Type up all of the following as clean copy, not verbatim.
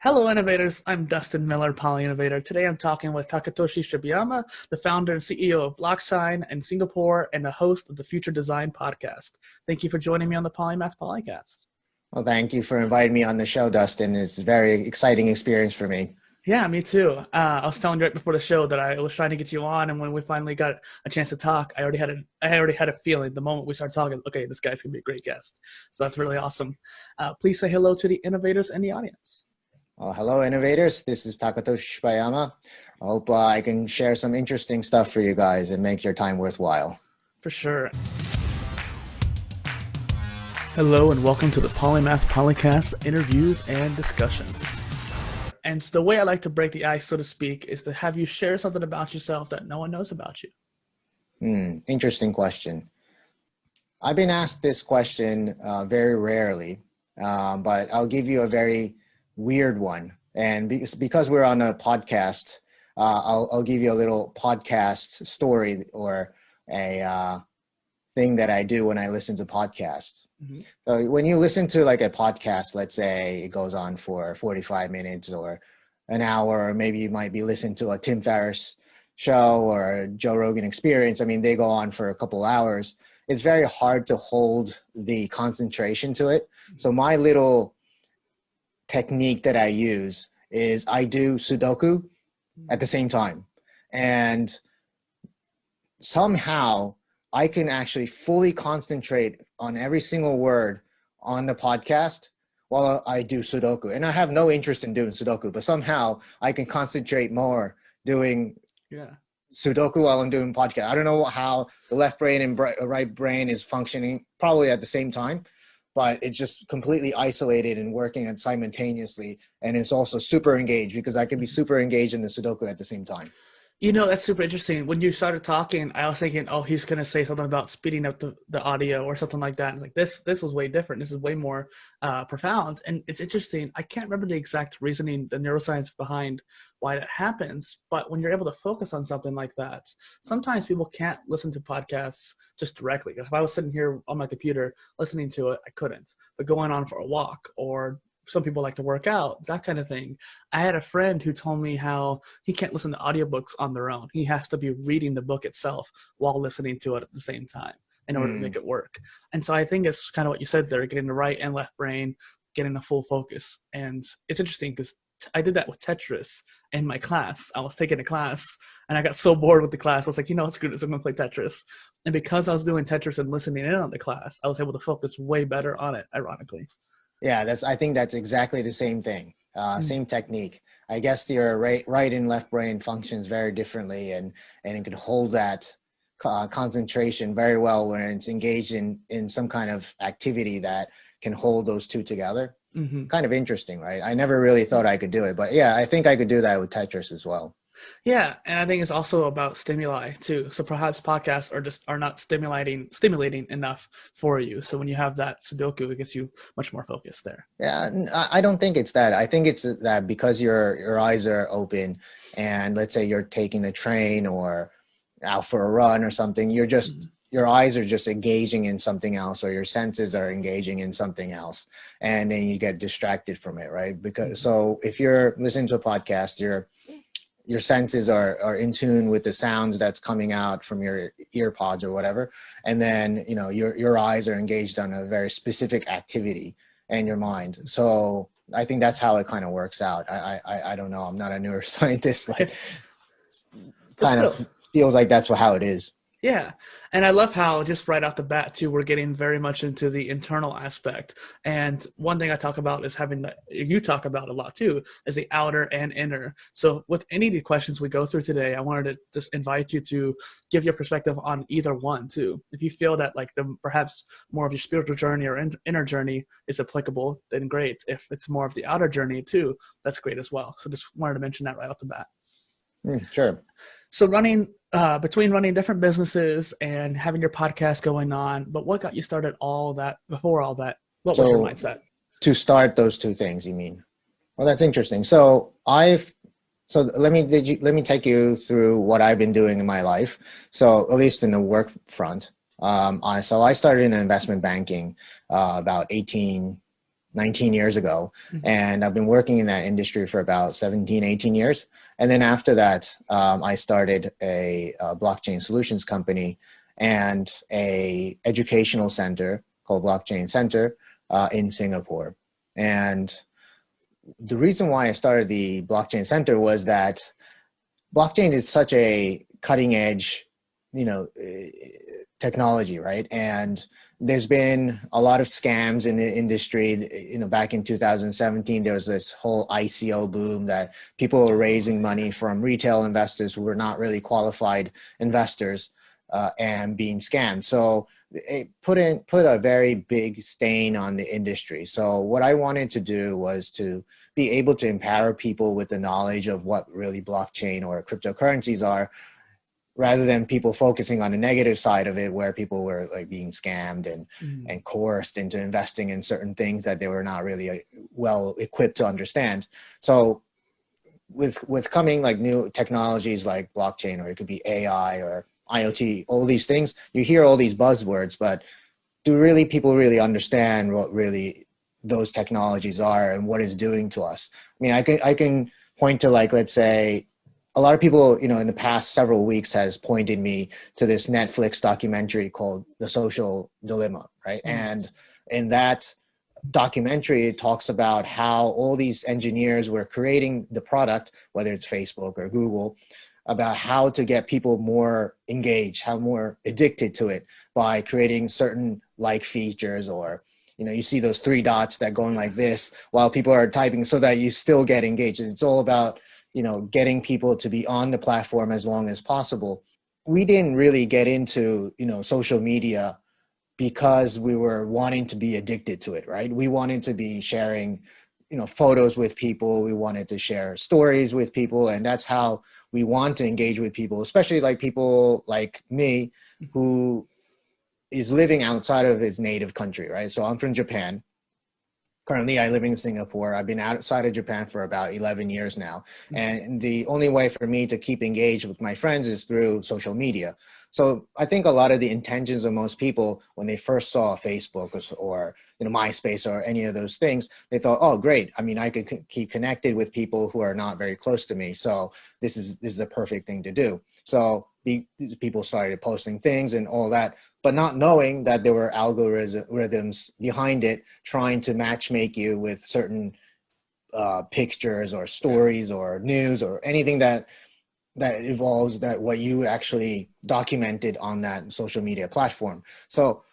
Hello, innovators. I'm Dustin Miller, PolyInnovator. Today I'm talking with Takatoshi Shibayama, the founder and CEO of Blockshine in Singapore and the host of the Future Design podcast. Thank you for joining me on the Polymath Podcast. Well, thank you for inviting me on the show, Dustin. It's a very exciting experience for me. Yeah, me too. I was telling you right before the show that I was trying to get you on, and when we finally got a chance to talk, I already had a feeling the moment we started talking, okay, this guy's gonna be a great guest. So that's really awesome. Please say hello to the innovators in the audience. Hello, innovators. This is Takatoshi Shibayama. I hope I can share some interesting stuff for you guys and make your time worthwhile. For sure. Hello and welcome to the Polymath Polycast interviews and discussions. And the way I like to break the ice, so to speak, is to have you share something about yourself that no one knows about you. Interesting question. I've been asked this question very rarely, but I'll give you a very weird one. And because we're on a podcast, I'll give you a little podcast story or a thing that I do when I listen to podcasts. Mm-hmm. So when you listen to like a podcast, let's say it goes on for 45 minutes or an hour, or maybe you might be listening to a Tim Ferriss show or a Joe Rogan Experience. I mean, they go on for a couple hours. It's very hard to hold the concentration to it. So my little technique that I use is I do Sudoku at the same time. And somehow I can actually fully concentrate on every single word on the podcast while I do Sudoku. And I have no interest in doing Sudoku, but somehow I can concentrate more doing Sudoku while I'm doing podcast. I don't know how the left brain and right brain is functioning probably at the same time, but it's just completely isolated and working it simultaneously. And it's also super engaged because I can be super engaged in the Sudoku at the same time. You know, that's super interesting. When you started talking, I was thinking, oh, he's going to say something about speeding up the audio or something like that. And like this was way different. This is way more profound. And it's interesting. I can't remember the exact reasoning, the neuroscience behind why that happens. But when you're able to focus on something like that, sometimes people can't listen to podcasts just directly. If I was sitting here on my computer listening to it, I couldn't. But going on for a walk, or some people like to work out, that kind of thing. I had a friend who told me how he can't listen to audiobooks on their own. He has to be reading the book itself while listening to it at the same time in order to make it work. And so I think it's kind of what you said there, getting the right and left brain, getting a full focus. And it's interesting because I did that with Tetris in my class. I was taking a class and I got so bored with the class. I was like, screw this, I'm going to play Tetris. And because I was doing Tetris and listening in on the class, I was able to focus way better on it, ironically. Yeah, I think that's exactly the same thing, same technique. I guess your right and left brain functions very differently, and it can hold that concentration very well when it's engaged in some kind of activity that can hold those two together. Mm-hmm. Kind of interesting, right? I never really thought I could do it, but yeah, I think I could do that with Tetris as well. Yeah, and I think it's also about stimuli too. So perhaps podcasts are not stimulating enough for you. So when you have that Sudoku, it gets you much more focused there. Yeah, I don't think it's that. I think it's that because your eyes are open, and let's say you're taking the train or out for a run or something, your eyes are just engaging in something else, or your senses are engaging in something else, and then you get distracted from it, right? Because so if you're listening to a podcast, your senses are in tune with the sounds that's coming out from your ear pods or whatever. And then, your eyes are engaged on a very specific activity and your mind. So I think that's how it kind of works out. I don't know. I'm not a neuroscientist, but kind of feels like that's how it is. Yeah. And I love how just right off the bat too, we're getting very much into the internal aspect. And one thing I talk about is you talk about a lot too, is the outer and inner. So with any of the questions we go through today, I wanted to just invite you to give your perspective on either one too. If you feel that like perhaps more of your spiritual journey or inner journey is applicable, then great. If it's more of the outer journey too, that's great as well. So just wanted to mention that right off the bat. Sure. So between running different businesses and having your podcast going on, but what got you started before all that? What was your mindset? To start those two things, you mean? Well, that's interesting. So let me take you through what I've been doing in my life. So at least in the work front, I started in investment banking about 18 19 years ago. And I've been working in that industry for about 17, 18 years. And then after that, I started a blockchain solutions company and a educational center called Blockchain Center in Singapore. And the reason why I started the Blockchain Center was that blockchain is such a cutting edge, technology, right? And there's been a lot of scams in the industry. Back in 2017, there was this whole ICO boom that people were raising money from retail investors who were not really qualified investors and being scammed. So it put a very big stain on the industry. So what I wanted to do was to be able to empower people with the knowledge of what really blockchain or cryptocurrencies are, rather than people focusing on the negative side of it, where people were like being scammed and coerced into investing in certain things that they were not really well equipped to understand. So with coming like new technologies like blockchain, or it could be AI or IoT, all these things, you hear all these buzzwords, but do really people really understand what really those technologies are and what it's doing to us? I mean, I can point to, like, let's say, a lot of people, in the past several weeks has pointed me to this Netflix documentary called The Social Dilemma, right? And in that documentary, it talks about how all these engineers were creating the product, whether it's Facebook or Google, about how to get people more engaged, how more addicted to it by creating certain like features, or, you see those three dots that going like this while people are typing so that you still get engaged. And it's all about, getting people to be on the platform as long as possible. We didn't really get into, social media because we were wanting to be addicted to it, right? We wanted to be sharing, photos with people. We wanted to share stories with people. And that's how we want to engage with people, especially like people like me, who is living outside of his native country, right? So I'm from Japan. Currently, I live in Singapore. I've been outside of Japan for about 11 years now. And the only way for me to keep engaged with my friends is through social media. So I think a lot of the intentions of most people when they first saw Facebook or MySpace or any of those things, they thought, oh, great. I mean, I could keep connected with people who are not very close to me. So this is a perfect thing to do. So people started posting things and all that, but not knowing that there were algorithms behind it trying to matchmake you with certain pictures or stories or news or anything that involves that what you actually documented on that social media platform. So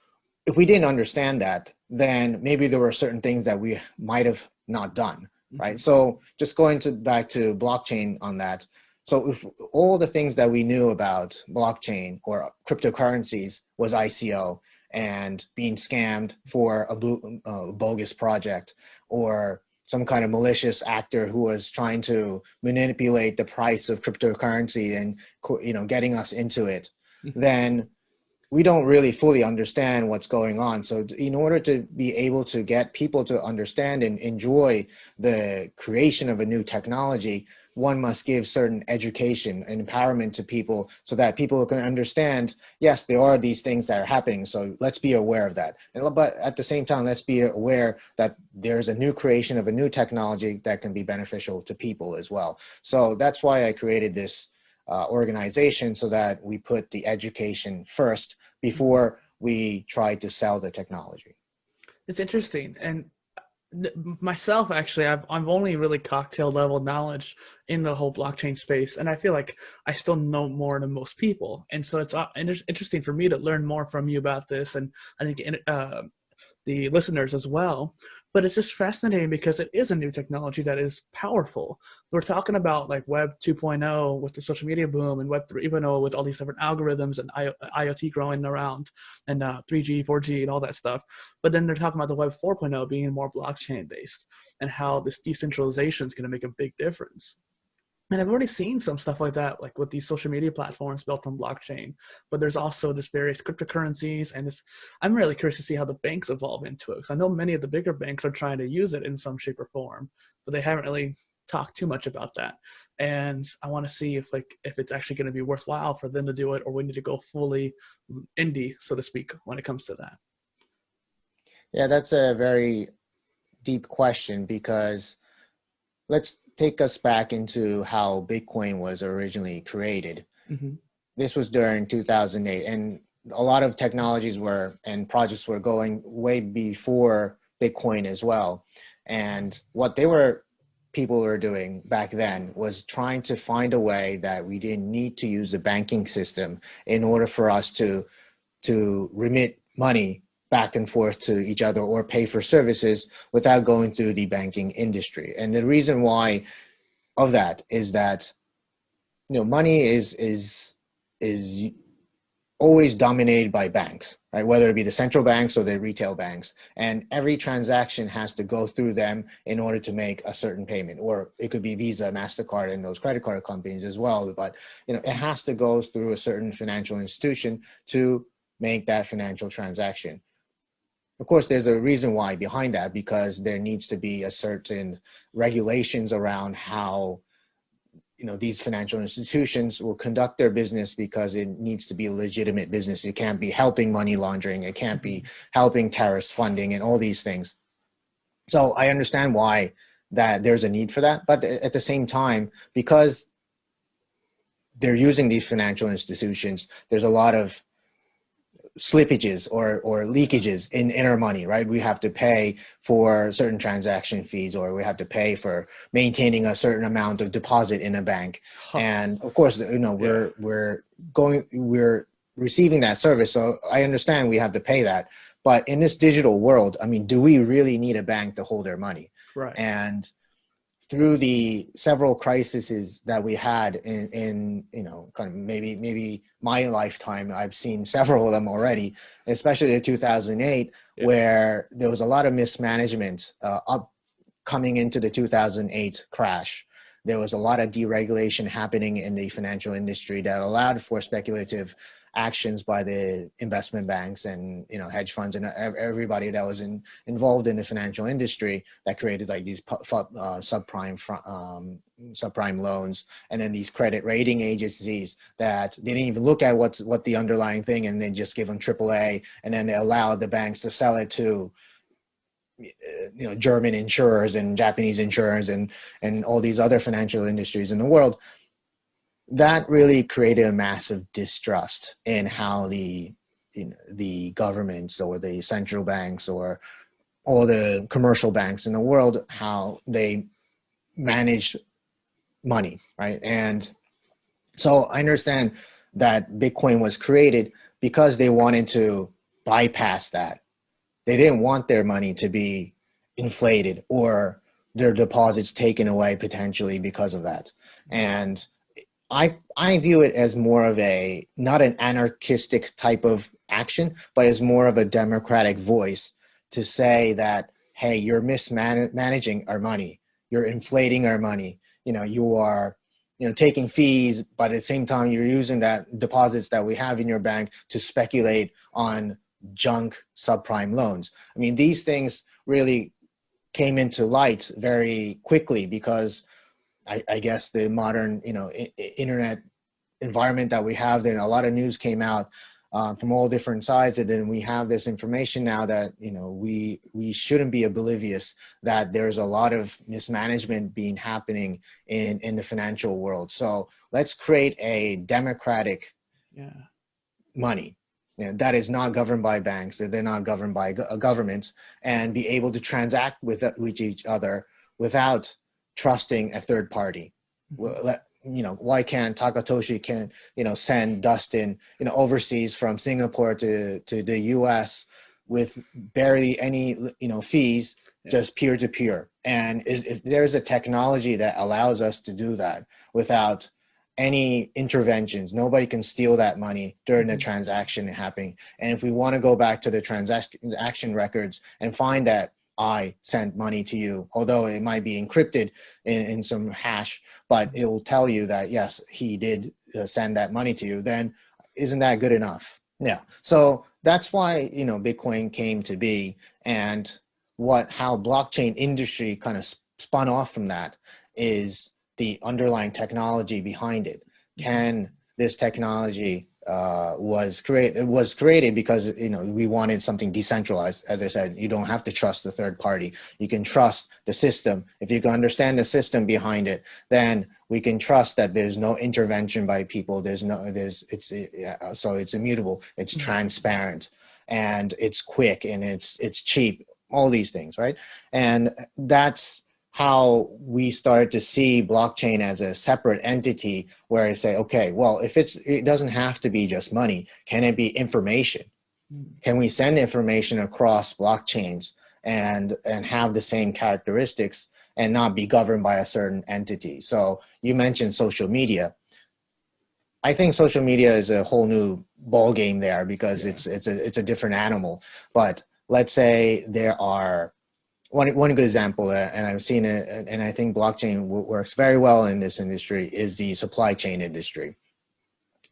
if we didn't understand that, then maybe there were certain things that we might have not done, right? So just going back to blockchain on that. So if all the things that we knew about blockchain or cryptocurrencies was ICO and being scammed for a bogus project, or some kind of malicious actor who was trying to manipulate the price of cryptocurrency and getting us into it, then we don't really fully understand what's going on. So in order to be able to get people to understand and enjoy the creation of a new technology, one must give certain education and empowerment to people so that people can understand, yes, there are these things that are happening. So let's be aware of that. But at the same time, let's be aware that there's a new creation of a new technology that can be beneficial to people as well. So that's why I created this organization, so that we put the education first before we try to sell the technology. It's interesting. And myself, actually, I've only really cocktail level knowledge in the whole blockchain space, and I feel like I still know more than most people. And so it's interesting for me to learn more from you about this, and I think the listeners as well. But it's just fascinating because it is a new technology that is powerful. We're talking about like Web 2.0 with the social media boom, and Web 3.0 with all these different algorithms and IoT growing around, and 3G, 4G, and all that stuff. But then they're talking about the Web 4.0 being more blockchain based, and how this decentralization is going to make a big difference. And I've already seen some stuff like that, like with these social media platforms built on blockchain. But there's also this various cryptocurrencies, and I'm really curious to see how the banks evolve into it. Because I know many of the bigger banks are trying to use it in some shape or form, but they haven't really talked too much about that. And I want to see if it's actually going to be worthwhile for them to do it, or we need to go fully indie, so to speak, when it comes to that. Yeah, that's a very deep question, because let's take us back into how Bitcoin was originally created. Mm-hmm. This was during 2008, and a lot of technologies and projects were going way before Bitcoin as well. And what people were doing back then was trying to find a way that we didn't need to use the banking system in order for us to remit money back and forth to each other or pay for services without going through the banking industry. And the reason why of that is that, money is always dominated by banks, right? Whether it be the central banks or the retail banks, and every transaction has to go through them in order to make a certain payment, or it could be Visa, MasterCard, and those credit card companies as well. But it has to go through a certain financial institution to make that financial transaction. Of course, there's a reason why behind that, because there needs to be a certain regulations around how these financial institutions will conduct their business, because it needs to be a legitimate business. It can't be helping money laundering. It can't be helping terrorist funding and all these things. So I understand why that there's a need for that. But at the same time, because they're using these financial institutions, there's a lot of slippages or leakages in our money, right? We have to pay for certain transaction fees, or we have to pay for maintaining a certain amount of deposit in a bank. And of course, we're receiving that service. So I understand we have to pay that. But in this digital world, I mean, do we really need a bank to hold our money? Right. And through the several crises that we had in kind of maybe my lifetime, I've seen several of them already, especially in 2008, where there was a lot of mismanagement coming into the 2008 crash. There was a lot of deregulation happening in the financial industry that allowed for speculative actions by the investment banks and hedge funds and everybody that was involved in the financial industry, that created like these subprime loans, and then these credit rating agencies that they didn't even look at what the underlying thing, and then just give them AAA, and then they allowed the banks to sell it to German insurers and Japanese insurers and all these other financial industries in the world. That really created a massive distrust in how the governments or the central banks or all the commercial banks in the world, how they manage money, right? And so I understand that Bitcoin was created because they wanted to bypass that. They didn't want their money to be inflated or their deposits taken away potentially because of that. And I view it as more of not an anarchistic type of action, but as more of a democratic voice to say that, hey, you're mismanaging our money. You're inflating our money. You are, taking fees, but at the same time, you're using that deposits that we have in your bank to speculate on junk subprime loans. I mean, these things really came into light very quickly because I guess the modern, internet environment that we have, then a lot of news came out from all different sides, and then we have this information now that we shouldn't be oblivious that there's a lot of mismanagement being happening in the financial world. So let's create a democratic money that is not governed by banks, that they're not governed by governments, and be able to transact with each other without trusting a third party. Why can't Takatoshi send Dustin overseas from Singapore to the US with barely any fees, just peer to peer? And if there's a technology that allows us to do that without any interventions, nobody can steal that money during the transaction happening. And if we want to go back to the transaction records and find that I sent money to you, although it might be encrypted in some hash, but it will tell you that, yes, he did send that money to you, then isn't that good enough? Yeah. So that's why, Bitcoin came to be, and how blockchain industry kind of spun off from that is the underlying technology behind it. Can this technology was created because, you know, we wanted something decentralized. As I said, you don't have to trust the third party. You can trust the system. If you can understand the system behind it, then we can trust that there's no intervention by people. So it's immutable, it's transparent, and it's quick, and it's cheap. All these things, right? And that's how we started to see blockchain as a separate entity, where I say, okay, well, if it doesn't have to be just money, can it be information? Can we send information across blockchains and have the same characteristics and not be governed by a certain entity? So you mentioned social media. I think social media is a whole new ball game there, because it's a different animal. But let's say there are one good example, and I've seen it, and I think blockchain works very well in this industry, is the supply chain industry.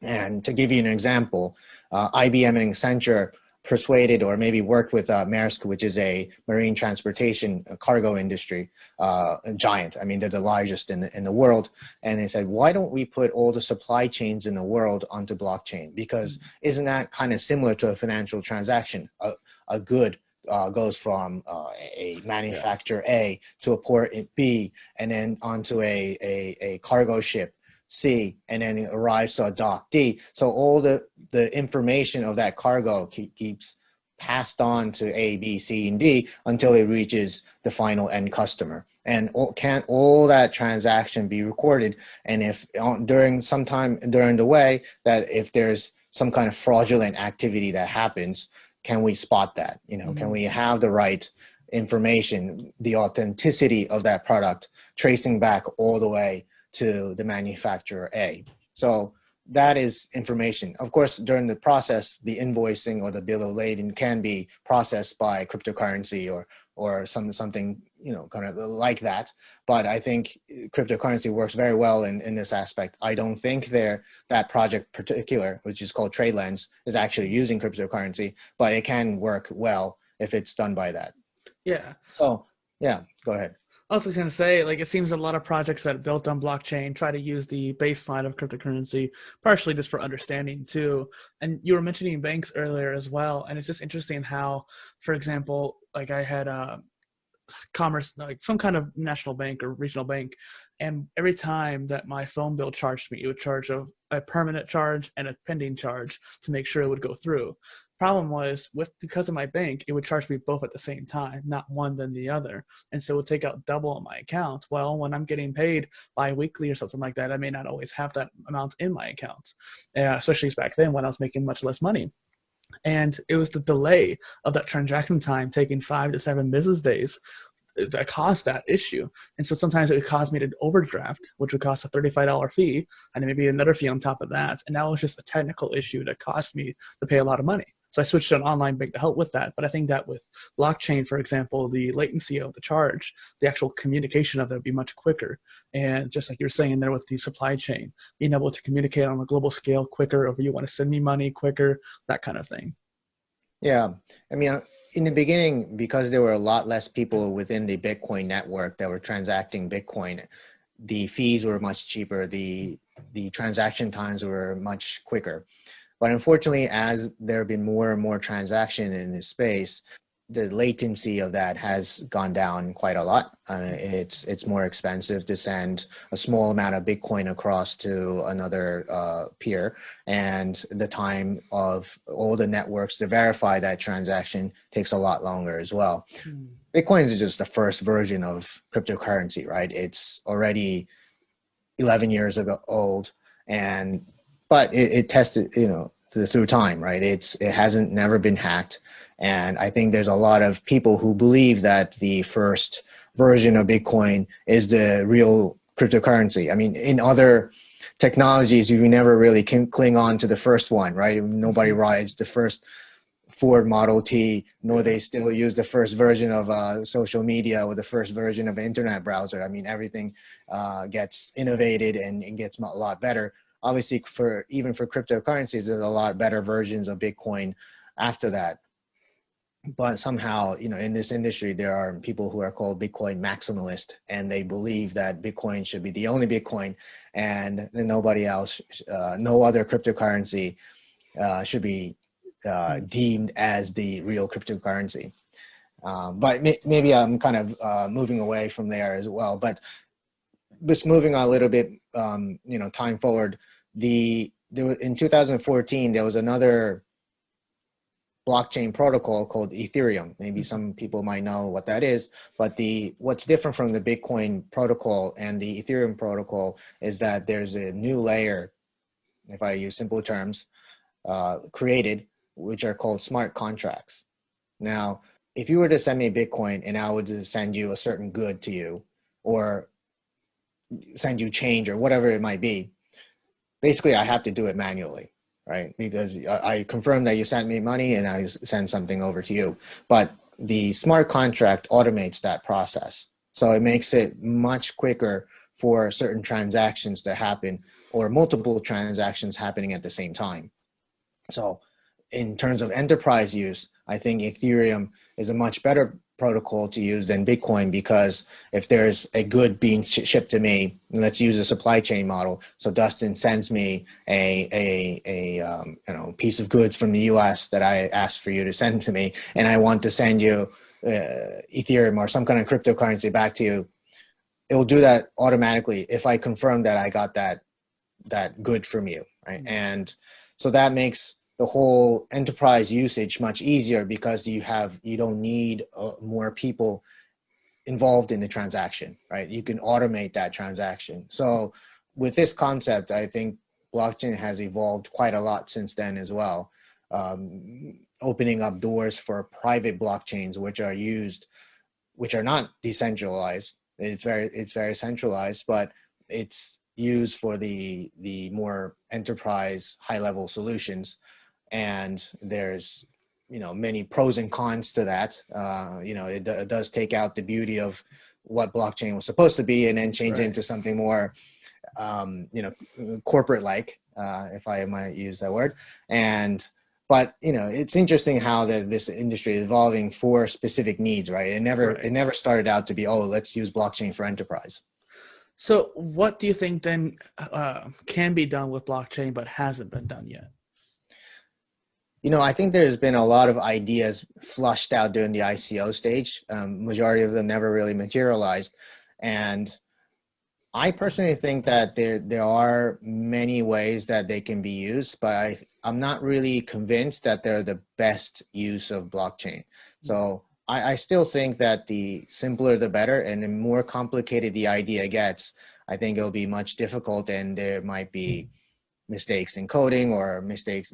And to give you an example, IBM and Accenture persuaded, or maybe worked with Maersk, which is a marine transportation cargo industry giant. I mean, they're the largest in the world. And they said, why don't we put all the supply chains in the world onto blockchain? Because isn't that kind of similar to a financial transaction? A good goes from a manufacturer A to a port B, and then onto a cargo ship C, and then it arrives to a dock D. So all the information of that cargo keeps passed on to A, B, C, and D until it reaches the final end customer. And can't all that transaction be recorded? And if during the way, that if there's some kind of fraudulent activity that happens, can we spot that? You know, can we have the right information, the authenticity of that product, tracing back all the way to the manufacturer A? So that is information. Of course, during the process, the invoicing or the bill of lading can be processed by cryptocurrency or something, you know, kind of like that. But I think cryptocurrency works very well in this aspect. I don't think that project particular, which is called TradeLens, is actually using cryptocurrency, but it can work well if it's done by that. Yeah. So yeah, go ahead. I was going to say, like, it seems a lot of projects that are built on blockchain try to use the baseline of cryptocurrency, partially just for understanding too. And you were mentioning banks earlier as well. And it's just interesting how, for example, like I had commerce, like some kind of national bank or regional bank, and every time that my phone bill charged me, it would charge a permanent charge and a pending charge to make sure it would go through. Problem was, because of my bank, it would charge me both at the same time, not one then the other, and so it would take out double on my account. Well, when I'm getting paid bi-weekly or something like that, I may not always have that amount in my account, especially back then when I was making much less money. And it was the delay of that transaction time taking 5 to 7 business days that caused that issue. And so sometimes it would cause me to overdraft, which would cost a $35 fee, and maybe another fee on top of that. And that was just a technical issue that cost me to pay a lot of money. So I switched to an online bank to help with that. But I think that with blockchain, for example, the latency of the charge, the actual communication of it would be much quicker. And just like you're saying there with the supply chain, being able to communicate on a global scale quicker, or if you want to send me money quicker, that kind of thing. Yeah. I mean, in the beginning, because there were a lot less people within the Bitcoin network that were transacting Bitcoin, the fees were much cheaper. The transaction times were much quicker. But unfortunately, as there have been more and more transaction in this space, the latency of that has gone down quite a lot. It's more expensive to send a small amount of Bitcoin across to another peer, and the time of all the networks to verify that transaction takes a lot longer as well. Bitcoin is just the first version of cryptocurrency, right? It's already 11 years ago old, but it tested, through time, right? It hasn't never been hacked. And I think there's a lot of people who believe that the first version of Bitcoin is the real cryptocurrency. I mean, in other technologies, you never really can cling on to the first one, right? Nobody rides the first Ford Model T, nor they still use the first version of social media or the first version of an internet browser. I mean, everything gets innovated and gets a lot better. Obviously, even for cryptocurrencies, there's a lot better versions of Bitcoin after that. But somehow, in this industry, there are people who are called Bitcoin maximalist, and they believe that Bitcoin should be the only Bitcoin, and nobody else, no other cryptocurrency should be deemed as the real cryptocurrency. But maybe I'm kind of moving away from there as well. But just moving on a little bit, time forward, in 2014 there was another blockchain protocol called Ethereum. Maybe some people might know what that is, but what's different from the Bitcoin protocol and the Ethereum protocol is that there's a new layer, if I use simple terms, created, which are called smart contracts. Now, if you were to send me Bitcoin and I would send you a certain good to you, or send you change or whatever it might be, basically I have to do it manually, right? Because I confirm that you sent me money and I send something over to you. But the smart contract automates that process. So it makes it much quicker for certain transactions to happen, or multiple transactions happening at the same time. So in terms of enterprise use, I think Ethereum is a much better protocol to use than Bitcoin, because if there's a good being shipped to me, let's use a supply chain model. So Dustin sends me a piece of goods from the US that I asked for you to send to me, and I want to send you Ethereum or some kind of cryptocurrency back to you. It will do that automatically if I confirm that I got that good from you, right? And so that makes the whole enterprise usage much easier, because you don't need more people involved in the transaction, right? You can automate that transaction. So with this concept, I think blockchain has evolved quite a lot since then as well, opening up doors for private blockchains, which are not decentralized. It's very centralized, but it's used for the more enterprise high level solutions. And there's many pros and cons to that. It does take out the beauty of what blockchain was supposed to be, and then change it into something more corporate like, if I might use that word. But it's interesting how this industry is evolving for specific needs, right? It never started out to be, let's use blockchain for enterprise. So what do you think then can be done with blockchain but hasn't been done yet? I think there's been a lot of ideas flushed out during the ICO stage. Majority of them never really materialized. And I personally think that there are many ways that they can be used, but I'm not really convinced that they're the best use of blockchain. So I still think that the simpler the better, and the more complicated the idea gets, I think it'll be much difficult, and there might be mistakes in coding or misuse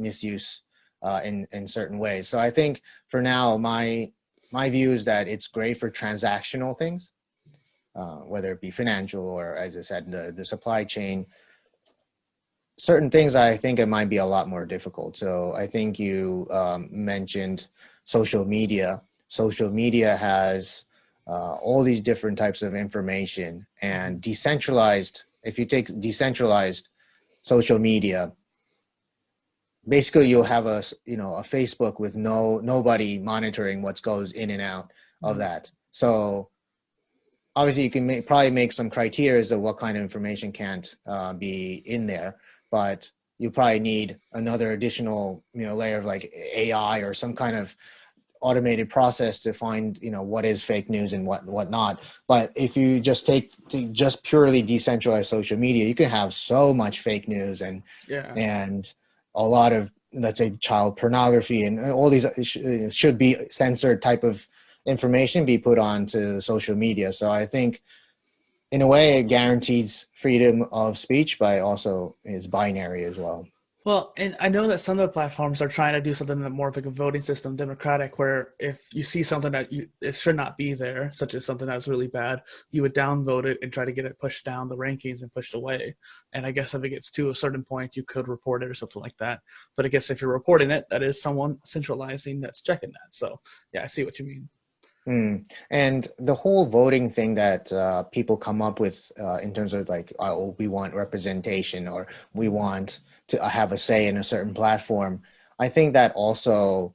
in certain ways. So I think for now, my view is that it's great for transactional things, whether it be financial or, as I said, the supply chain. Certain things, I think it might be a lot more difficult. So I think you mentioned social media. Social media has all these different types of information, and decentralized. If you take decentralized social media, basically you'll have a Facebook with nobody monitoring what goes in and out of that. So obviously you can probably make some criteria of what kind of information can't be in there, but you probably need another additional layer of like AI or some kind of automated process to find what is fake news and what not. But if you just just purely decentralized social media, you can have so much fake news and a lot of, let's say, child pornography and all these should be censored type of information be put onto social media. So I think in a way it guarantees freedom of speech, but also is binary as well. Well, and I know that some of the platforms are trying to do something that more of like a voting system, democratic, where if you see something that it should not be there, such as something that's really bad, you would downvote it and try to get it pushed down the rankings and pushed away. And I guess if it gets to a certain point, you could report it or something like that. But I guess if you're reporting it, that is someone centralizing that's checking that. So yeah, I see what you mean. And the whole voting thing that people come up with in terms of like, we want representation, or we want to have a say in a certain platform, I think that also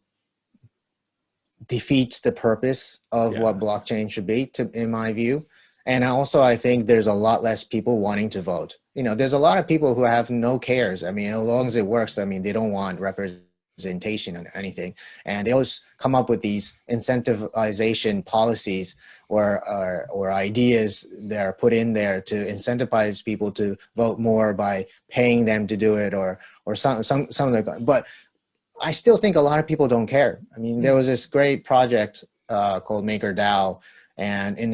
defeats the purpose of what blockchain should be, in my view. And also, I think there's a lot less people wanting to vote. there's a lot of people who have no cares. I mean, as long as it works, I mean, they don't want representation on anything. And they always come up with these incentivization policies or ideas that are put in there to incentivize people to vote more by paying them to do it or some like that. But I still think a lot of people don't care. I mean, there was this great project called MakerDAO, and in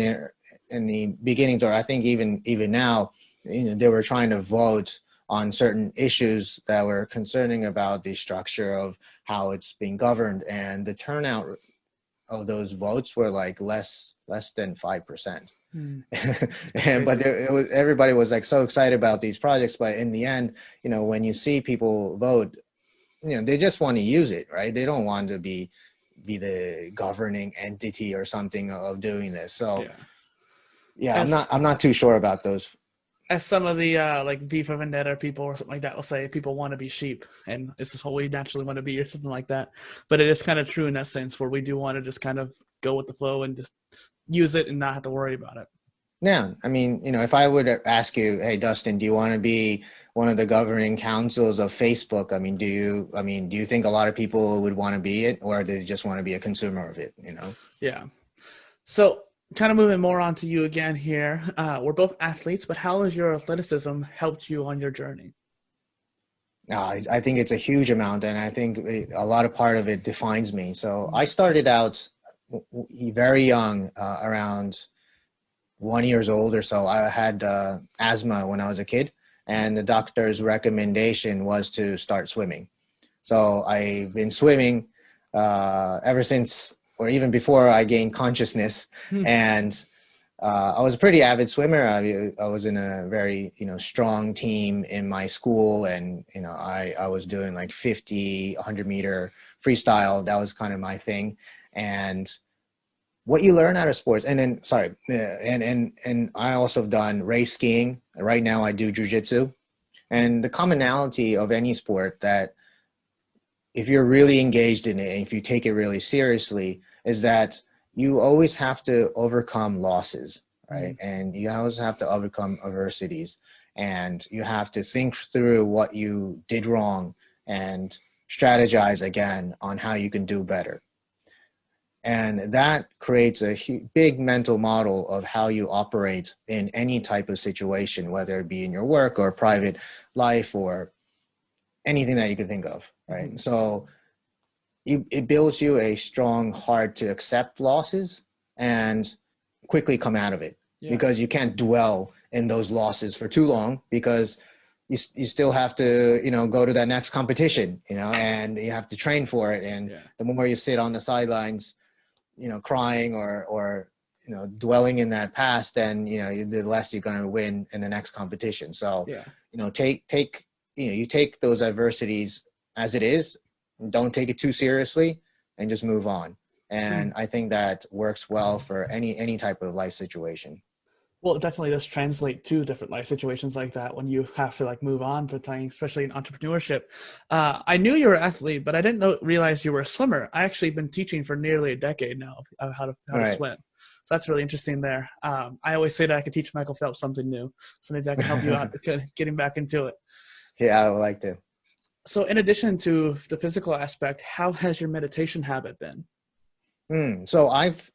the beginnings, or I think even now, they were trying to vote on certain issues that were concerning about the structure of how it's being governed, and the turnout of those votes were like less than 5%. But everybody was like so excited about these projects, but in the end, when you see people vote, they just want to use it, right? They don't want to be the governing entity or something of doing this. So yeah, I'm not too sure about those. As some of the like V for Vendetta people or something like that will say, people want to be sheep, and this is what we naturally want to be, or something like that. But it is kind of true in that sense, where we do want to just kind of go with the flow and just use it and not have to worry about it. Yeah, I mean, if I would ask you, hey, Dustin, do you want to be one of the governing councils of Facebook? I mean, do you think a lot of people would want to be it, or do they just want to be a consumer of it? Yeah. So, kind of moving more on to you again here. We're both athletes, but how has your athleticism helped you on your journey? I think it's a huge amount, and I think a lot of part of it defines me. So I started out very young, around 1 year old or so. I had asthma when I was a kid, and the doctor's recommendation was to start swimming. So I've been swimming ever since, or even before I gained consciousness. And I was a pretty avid swimmer. I was in a very, strong team in my school, and, I was doing like 50, 100 meter freestyle. That was kind of my thing. And what you learn out of sports, and then, and I also have done race skiing. Right now I do jujitsu. And the commonality of any sport, that if you're really engaged in it and if you take it really seriously, is that you always have to overcome losses, right? And you always have to overcome adversities, and you have to think through what you did wrong and strategize again on how you can do better. And that creates a big mental model of how you operate in any type of situation, whether it be in your work or private life or anything that you can think of, right? So it builds you a strong heart to accept losses and quickly come out of it, because you can't dwell in those losses for too long, because you still have to, go to that next competition, and you have to train for it. And the more you sit on the sidelines, crying or dwelling in that past, then the less you're going to win in the next competition. So you take those adversities as it is, don't take it too seriously, and just move on. And I think that works well for any type of life situation. Well, it definitely does translate to different life situations like that, when you have to move on for things, especially in entrepreneurship. I knew you were an athlete, but I didn't realize you were a swimmer. I actually been teaching for nearly a decade now of how to swim. So that's really interesting there. I always say that I could teach Michael Phelps something new. So maybe I can help you out getting back into it. Yeah, I would like to. So in addition to the physical aspect, how has your meditation habit been? So I've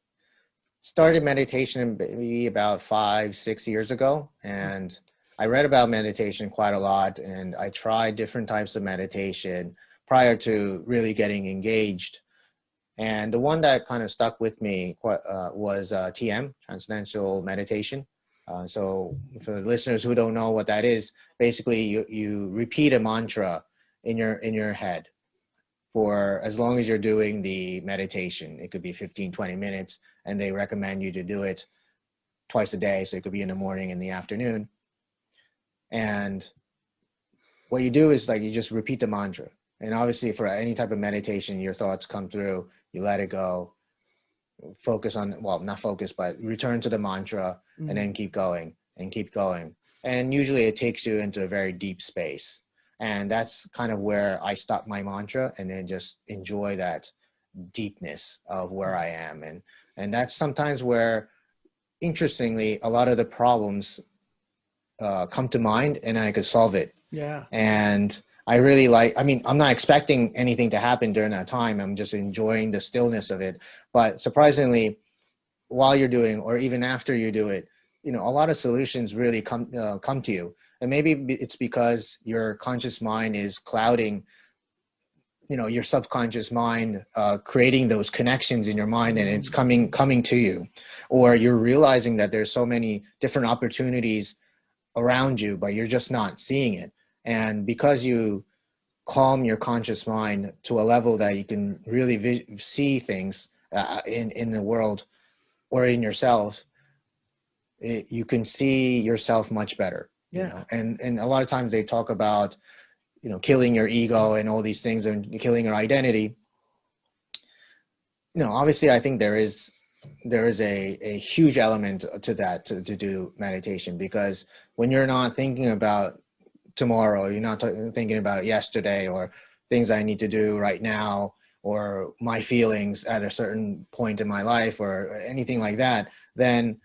started meditation maybe about 5-6 years ago, and I read about meditation quite a lot, and I tried different types of meditation prior to really getting engaged. And the one that kind of stuck with me was TM, Transcendental Meditation. So for listeners who don't know what that is, basically you repeat a mantra in your head for as long as you're doing the meditation. It could be 15-20 minutes, and they recommend you to do it twice a day. So it could be in the morning and the afternoon. And what you do is you just repeat the mantra. And obviously for any type of meditation, your thoughts come through, you let it go, focus on, not focus, but return to the mantra, and then keep going and keep going. And usually it takes you into a very deep space. And that's kind of where I stop my mantra and then just enjoy that deepness of where I am. And that's sometimes where, interestingly, a lot of the problems come to mind, and I could solve it. Yeah. And I really like, I mean, I'm not expecting anything to happen during that time. I'm just enjoying the stillness of it. But surprisingly, while you're doing, or even after you do it, you know, a lot of solutions really come to you. And maybe it's because your conscious mind is clouding, you know, your subconscious mind, creating those connections in your mind, and it's coming to you, or you're realizing that there's so many different opportunities around you, but you're just not seeing it. And because you calm your conscious mind to a level that you can really see things in the world or in yourself, you can see yourself much better. Yeah. You know, and a lot of times they talk about, you know, killing your ego and all these things and killing your identity. You know, obviously, I think there is a huge element to that, to do meditation, because when you're not thinking about tomorrow, you're not thinking about yesterday or things I need to do right now, or my feelings at a certain point in my life or anything like that, then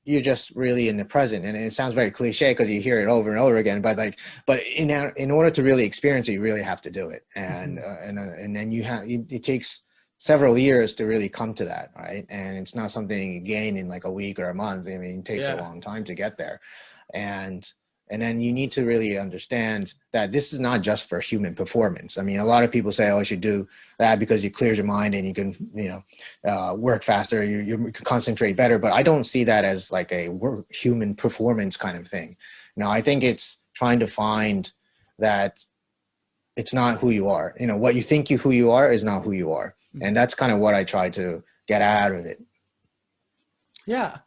you're just really in the present. And it sounds very cliche because you hear it over and over again, but in order to really experience it, you really have to do it. And then it takes several years to really come to that, right? And it's not something you gain in like a week or a month. I mean, it takes a long time to get there. And then you need to really understand that this is not just for human performance. I mean, a lot of people say, oh, you should do that because it clears your mind and you can, you know, work faster, you can concentrate better. But I don't see that as like a human performance kind of thing. You know, I think it's trying to find that it's not who you are. You know, what you think who you are is not who you are. And that's kind of what I try to get out of it. Yeah.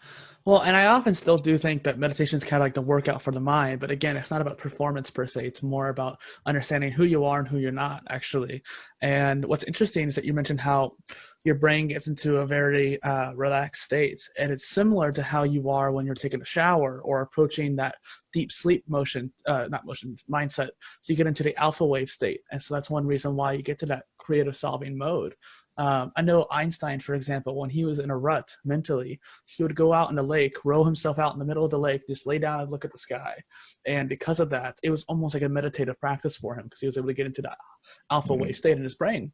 Well, and I often still do think that meditation is kind of like the workout for the mind. But again, it's not about performance per se. It's more about understanding who you are and who you're not, actually. And what's interesting is that you mentioned how your brain gets into a very relaxed state. And it's similar to how you are when you're taking a shower or approaching that deep sleep mindset. So you get into the alpha wave state. And so that's one reason why you get to that creative solving mode. I know Einstein, for example, when he was in a rut mentally, he would go out in the lake, row himself out in the middle of the lake, just lay down and look at the sky. And because of that, it was almost like a meditative practice for him because he was able to get into that alpha wave state in his brain.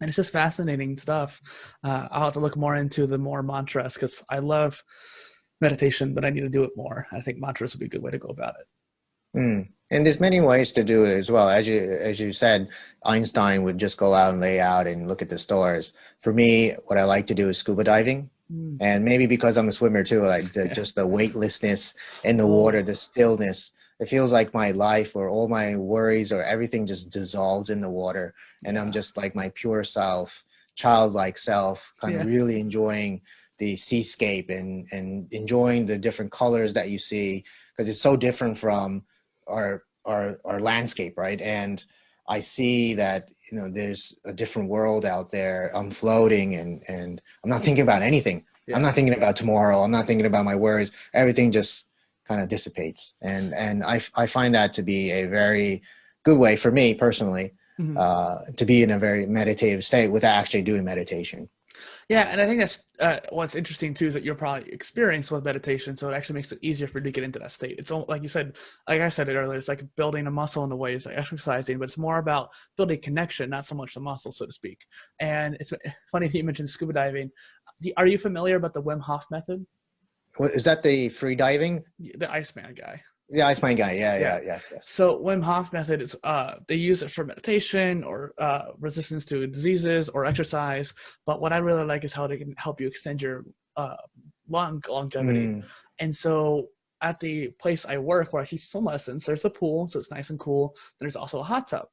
And it's just fascinating stuff. I'll have to look more into the more mantras because I love meditation, but I need to do it more. I think mantras would be a good way to go about it. And there's many ways to do it as well. As you said, Einstein would just go out and lay out and look at the stars. For me, what I like to do is scuba diving. And maybe because I'm a swimmer too, like just the weightlessness in the water, the stillness. It feels like my life or all my worries or everything just dissolves in the water. And I'm just like my pure self, childlike self, kind of really enjoying the seascape and enjoying the different colors that you see, because it's so different from our landscape, right? And I see that, you know, there's a different world out there. I'm floating and I'm not thinking about anything. I'm not thinking about tomorrow. I'm not thinking about my worries. Everything just kind of dissipates. And I find that to be a very good way for me personally, to be in a very meditative state without actually doing meditation. Yeah, and I think that's what's interesting too, is that you're probably experienced with meditation, so it actually makes it easier for you to get into that state. It's all, like you said, like I said it earlier, it's like building a muscle in the way, it's like exercising, but it's more about building connection, not so much the muscle, so to speak. And it's funny that you mentioned scuba diving. Are you familiar about the Wim Hof method? What, is that the free diving? The Iceman guy. The Iceman guy, yes. So Wim Hof method is they use it for meditation or resistance to diseases or exercise. But what I really like is how they can help you extend your longevity. And so at the place I work where I teach swim lessons, there's a pool, so it's nice and cool. There's also a hot tub.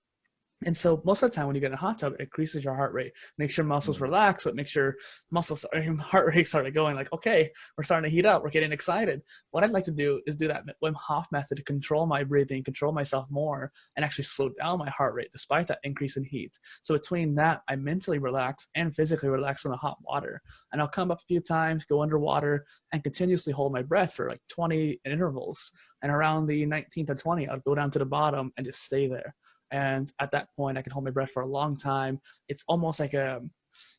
And so most of the time when you get in a hot tub, it increases your heart rate, makes your muscles relax, but makes your heart rate started going like, okay, we're starting to heat up. We're getting excited. What I'd like to do is do that Wim Hof method to control my breathing, control myself more, and actually slow down my heart rate despite that increase in heat. So between that, I mentally relax and physically relax in the hot water. And I'll come up a few times, go underwater, and continuously hold my breath for like 20 intervals. And around the 19th or 20th, I'll go down to the bottom and just stay there. And at that point, I can hold my breath for a long time. It's almost like a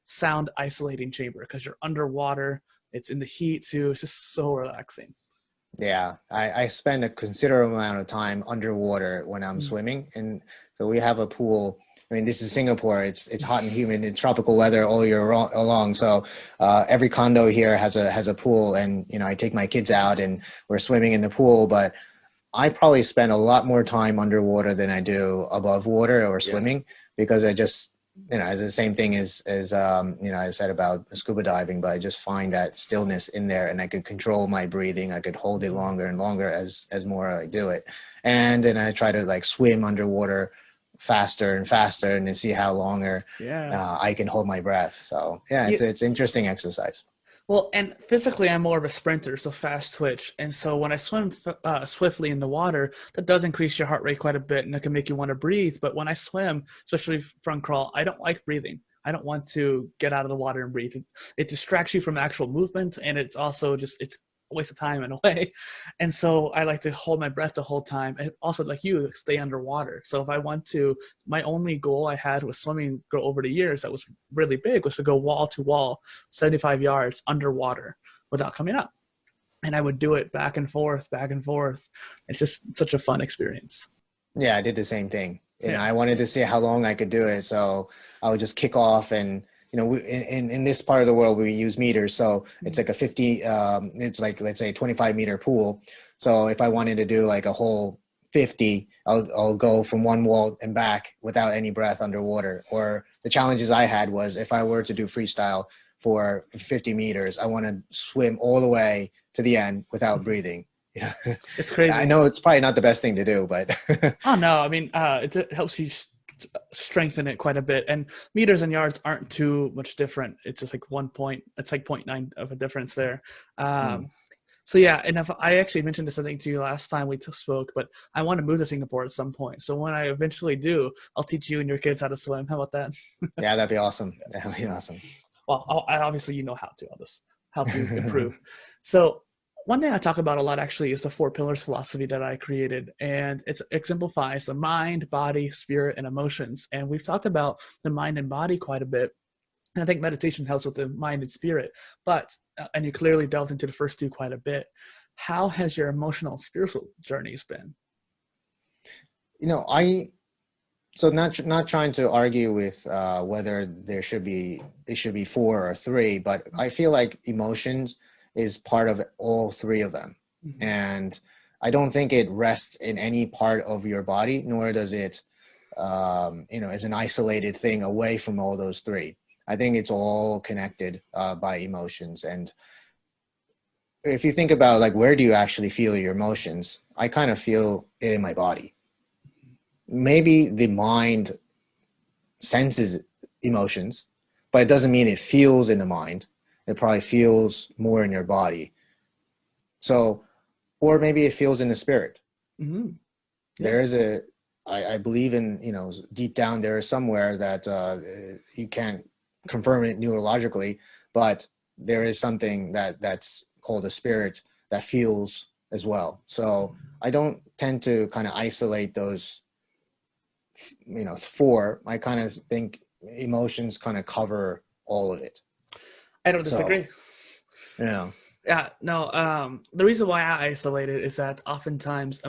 sound isolating chamber because you're underwater. It's in the heat too. It's just so relaxing. Yeah, I spend a considerable amount of time underwater when I'm Mm. swimming, and so we have a pool. I mean, this is Singapore. It's hot and humid in tropical weather all year along. So every condo here has a pool, and I take my kids out and we're swimming in the pool. But I probably spend a lot more time underwater than I do above water or Yeah. swimming, because I just, it's the same thing as I said about scuba diving, but I just find that stillness in there, and I could control my breathing. I could hold it longer and longer as more I do it. And then I try to like swim underwater faster and faster, and then see how longer Yeah. I can hold my breath. So yeah, it's interesting exercise. Well, and physically, I'm more of a sprinter, so fast twitch. And so when I swim swiftly in the water, that does increase your heart rate quite a bit, and it can make you want to breathe. But when I swim, especially front crawl, I don't like breathing. I don't want to get out of the water and breathe. It distracts you from actual movement, and it's also it's a waste of time in a way. And so I like to hold my breath the whole time, and also, like you, stay underwater. So if I want to, my only goal I had with swimming go over the years that was really big was to go wall to wall 75 yards underwater without coming up, and I would do it back and forth, back and forth. It's just such a fun experience. Yeah, I did the same thing. Yeah. I wanted to see how long I could do it. So I would just kick off, and in this part of the world, we use meters. So it's like a 50, it's like, let's say 25-meter pool. So if I wanted to do like a whole 50, I'll go from one wall and back without any breath underwater. Or the challenges I had was, if I were to do freestyle for 50 meters, I want to swim all the way to the end without breathing. Yeah. It's crazy. I know it's probably not the best thing to do, but Oh no, I mean, it helps you strengthen it quite a bit, and meters and yards aren't too much different. It's just like 1 point, it's like 0.9 of a difference there. So yeah, and if I actually mentioned this, I think, to you last time we spoke, but I want to move to Singapore at some point. So when I eventually do, I'll teach you and your kids how to swim. How about that? Yeah, that'd be awesome. That'd be awesome. Well, I obviously you know how to. I'll just help you improve. So one thing I talk about a lot actually is the 4 pillars philosophy that I created, and it exemplifies the mind, body, spirit, and emotions. And we've talked about the mind and body quite a bit, and I think meditation helps with the mind and spirit. But and you clearly delved into the first 2 quite a bit. How has your emotional and spiritual journeys been? So not trying to argue with whether it should be 4 or 3, but I feel like emotions is part of all 3 of them. Mm-hmm. And I don't think it rests in any part of your body, nor does it, as an isolated thing away from all those 3. I think it's all connected by emotions. And if you think about, like, where do you actually feel your emotions? I kind of feel it in my body. Maybe the mind senses emotions, but it doesn't mean it feels in the mind. It probably feels more in your body. So, or maybe it feels in the spirit. Mm-hmm. Yeah. There is I believe in, deep down there is somewhere that you can't confirm it neurologically, but there is something that's called a spirit that feels as well. So I don't tend to kind of isolate those, 4. I kind of think emotions kind of cover all of it. I don't disagree. So, yeah, no. The reason why I isolate it is that oftentimes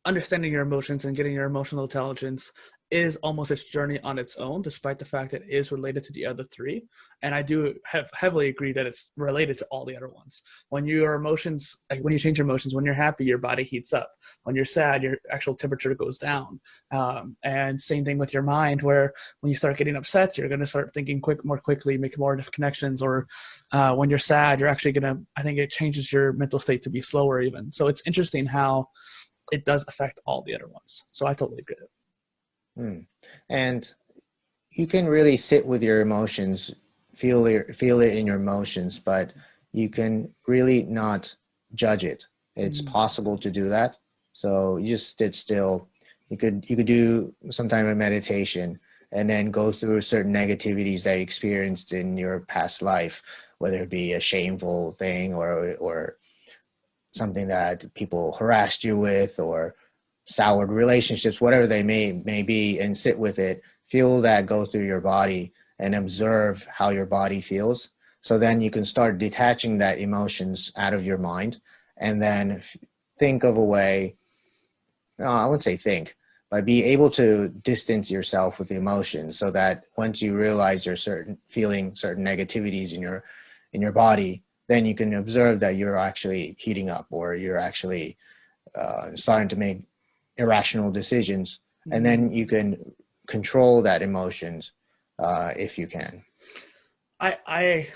understanding your emotions and getting your emotional intelligence is almost its journey on its own, despite the fact that it is related to the other 3. And I do heavily agree that it's related to all the other ones. When your emotions, like when you change your emotions, when you're happy, your body heats up. When you're sad, your actual temperature goes down. And same thing with your mind, where when you start getting upset, you're going to start thinking more quickly, make more connections. Or when you're sad, you're actually I think it changes your mental state to be slower even. So it's interesting how it does affect all the other ones. So I totally agree. And you can really sit with your emotions, feel it in your emotions, but you can really not judge it. It's possible to do that. So you just sit still. You could do some type of meditation and then go through certain negativities that you experienced in your past life, whether it be a shameful thing or something that people harassed you with, or soured relationships, whatever they may be, and sit with it, feel that go through your body and observe how your body feels. So then you can start detaching that emotions out of your mind and then think of a way, no, I wouldn't say think, but be able to distance yourself with the emotions, so that once you realize you're feeling certain negativities in your body, then you can observe that you're actually heating up, or you're actually starting to make irrational decisions, and then you can control that emotions if you can. I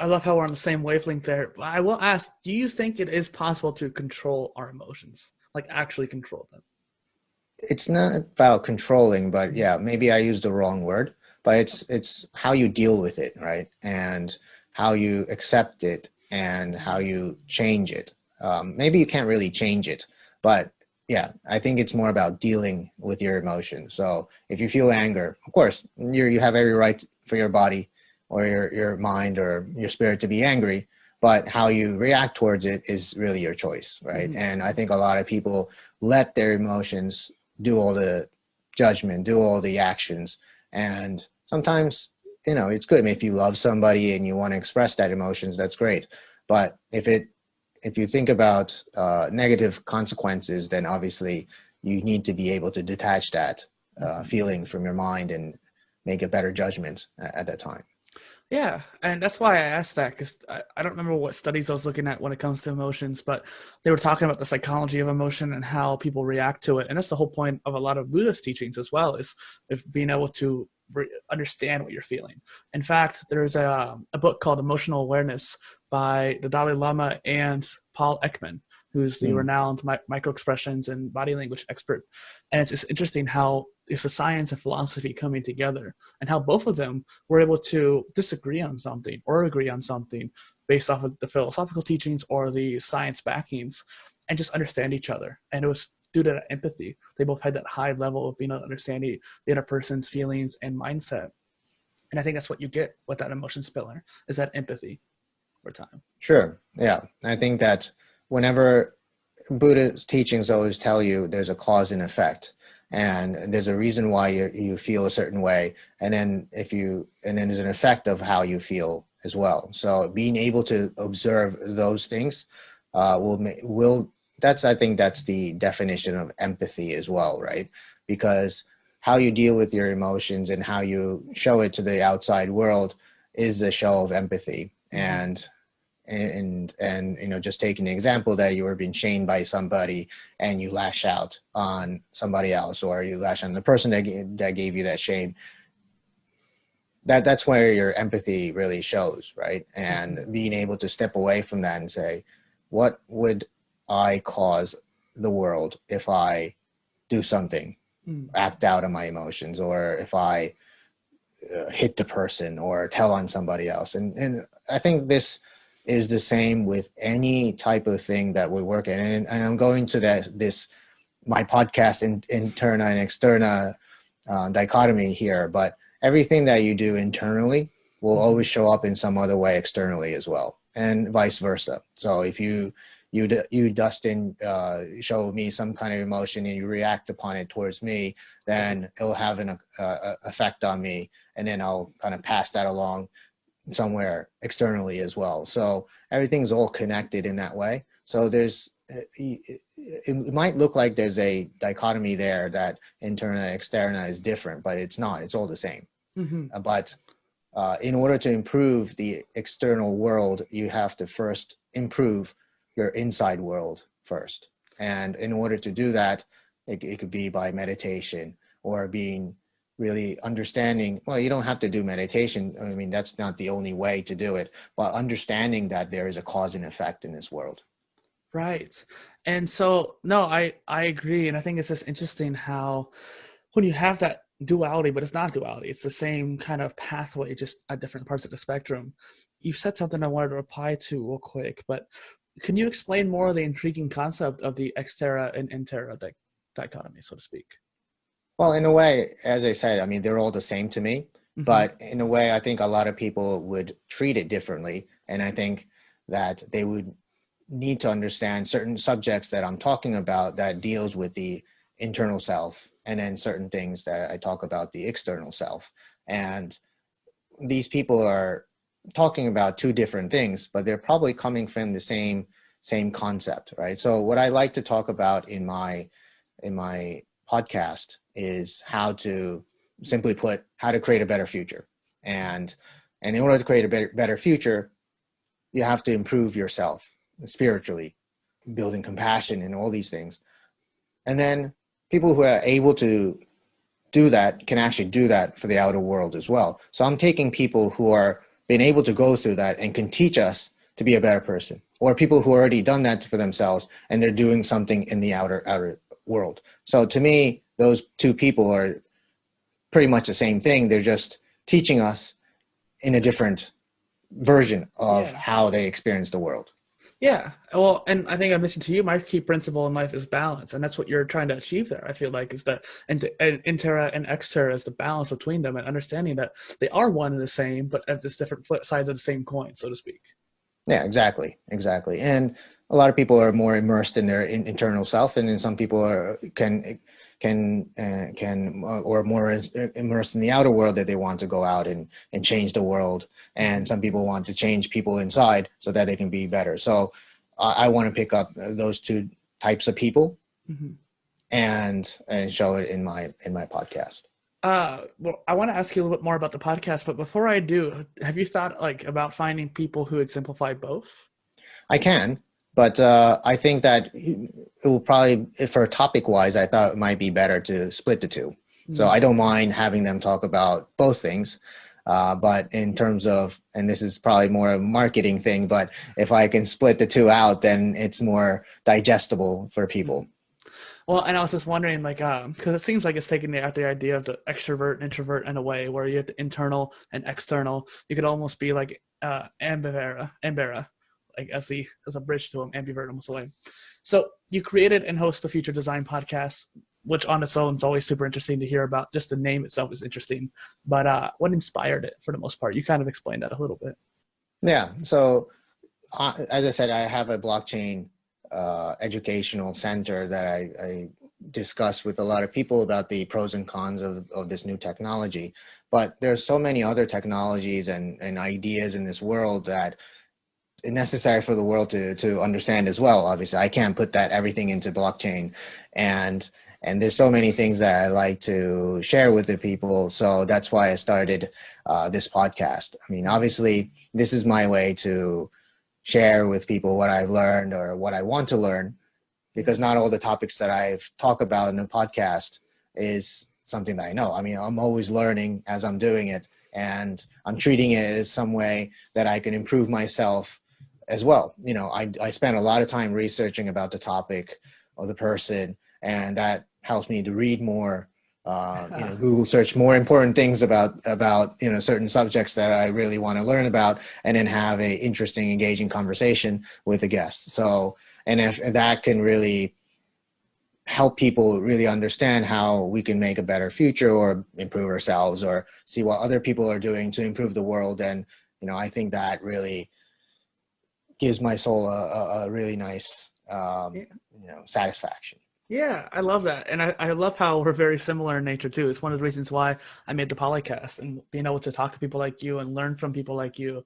love how we're on the same wavelength there. But I will ask, do you think it is possible to control our emotions, like actually control them? It's not about controlling, but yeah, maybe I used the wrong word, but it's how you deal with it, right? And how you accept it and how you change it. Maybe you can't really change it, but yeah, I think it's more about dealing with your emotions. So if you feel anger, of course, you have every right for your body or your mind or your spirit to be angry, but how you react towards it is really your choice, right? Mm-hmm. And I think a lot of people let their emotions do all the judgment, do all the actions. And sometimes, it's good if you love somebody and you want to express that emotions, that's great. But if you think about negative consequences, then obviously you need to be able to detach that feeling from your mind and make a better judgment at that time. Yeah, and that's why I asked that, because I don't remember what studies I was looking at when it comes to emotions, but they were talking about the psychology of emotion and how people react to it. And that's the whole point of a lot of Buddhist teachings as well, is being able to understand what you're feeling. In fact, there's a book called Emotional Awareness by the Dalai Lama and Paul Ekman, who's the renowned microexpressions and body language expert. And it's interesting how it's the science and philosophy coming together, and how both of them were able to disagree on something or agree on something based off of the philosophical teachings or the science backings, and just understand each other. And it was due to that empathy. They both had that high level of being able to understand the other person's feelings and mindset. And I think that's what you get with that emotions pillar, is that empathy over time. Sure. Yeah. I think that whenever Buddha's teachings always tell you there's a cause and effect, and there's a reason why you feel a certain way, and then there's an effect of how you feel as well. So being able to observe those things I think that's the definition of empathy as well, right? Because how you deal with your emotions and how you show it to the outside world is a show of empathy. And just taking the example that you were being shamed by somebody and you lash out on somebody else, or you lash on the person that gave you that shame, that's where your empathy really shows, right? And being able to step away from that and say, what would I cause the world if I do something, act out on my emotions, or if I hit the person or tell on somebody else? And I think this is the same with any type of thing that we work in. And I'm going to my podcast interna and externa dichotomy here, but everything that you do internally will always show up in some other way externally as well, and vice versa. So if you Dustin, show me some kind of emotion and you react upon it towards me, then it'll have an effect on me, and then I'll kind of pass that along somewhere externally as well. So everything's all connected in that way. So it might look like there's a dichotomy there, that interna externa is different, but it's not. It's all the same. Mm-hmm. But in order to improve the external world, you have to first improve your inside world first. And in order to do that, it could be by meditation, or being really understanding. Well, you don't have to do meditation. I mean, that's not the only way to do it, but understanding that there is a cause and effect in this world. Right. And so, no, I agree. And I think it's just interesting how when you have that duality, but it's not duality, it's the same kind of pathway, just at different parts of the spectrum. You said something I wanted to reply to real quick, but can you explain more of the intriguing concept of the exterra and interra dichotomy, so to speak? Well, in a way, as I said, I mean, they're all the same to me, but in a way, I think a lot of people would treat it differently. And I think that they would need to understand certain subjects that I'm talking about that deals with the internal self, and then certain things that I talk about the external self. And these people are talking about two different things, but they're probably coming from the same same concept, right? So what I like to talk about in my podcast is how to, simply put, how to create a better future. And in order to create a better future, you have to improve yourself spiritually, building compassion and all these things. And then people who are able to do that can actually do that for the outer world as well. So I'm taking people who are being able to go through that and can teach us to be a better person, or people who already done that for themselves and they're doing something in the outer world. So to me, those two people are pretty much the same thing. They're just teaching us in a different version of how they experience the world. Yeah. Well, and I think I mentioned to you, my key principle in life is balance. And that's what you're trying to achieve there. I feel like is that Intera and Extera is the balance between them and understanding that they are one and the same, but at this different sides of the same coin, so to speak. Yeah, exactly. And a lot of people are more immersed in their internal self, and then some people are or more immersed in the outer world, that they want to go out and change the world. And some people want to change people inside so that they can be better. So I want to pick up those two types of people and show it in my podcast. Well, I want to ask you a little bit more about the podcast, but before I do, have you thought about finding people who exemplify both? I can, but I think that it will probably, for topic wise, I thought it might be better to split the two. So I don't mind having them talk about both things. But in terms of, and this is probably more a marketing thing, but if I can split the two out, then it's more digestible for people. Well, and I was just wondering, because it seems like it's taking out the idea of the extrovert and introvert in a way where you have the internal and external. You could almost be like ambivera, like as a bridge to ambivert almost away. So you created and host the Future Design podcast, which on its own is always super interesting to hear about. Just the name itself is interesting, but what inspired it for the most part? You kind of explained that a little bit. Yeah. So as I said, I have a blockchain educational center that I discuss with a lot of people about the pros and cons of this new technology. But there's so many other technologies and ideas in this world that is necessary for the world to understand as well. Obviously, I can't put everything into blockchain, and there's so many things that I like to share with the people. So that's why I started this podcast. I mean, obviously, this is my way to share with people what I've learned or what I want to learn, because not all the topics that I've talked about in the podcast is something that I know. I mean, I'm always learning as I'm doing it, and I'm treating it as some way that I can improve myself as well. You know, I spend a lot of time researching about the topic or the person, and that helps me to read more, Google search more important things about certain subjects that I really want to learn about, and then have a interesting, engaging conversation with the guests. So, and if that can really help people really understand how we can make a better future or improve ourselves or see what other people are doing to improve the world, then, I think that really gives my soul a really nice, satisfaction. Yeah, I love that. And I love how we're very similar in nature too. It's one of the reasons why I made the Polycast, and being able to talk to people like you and learn from people like you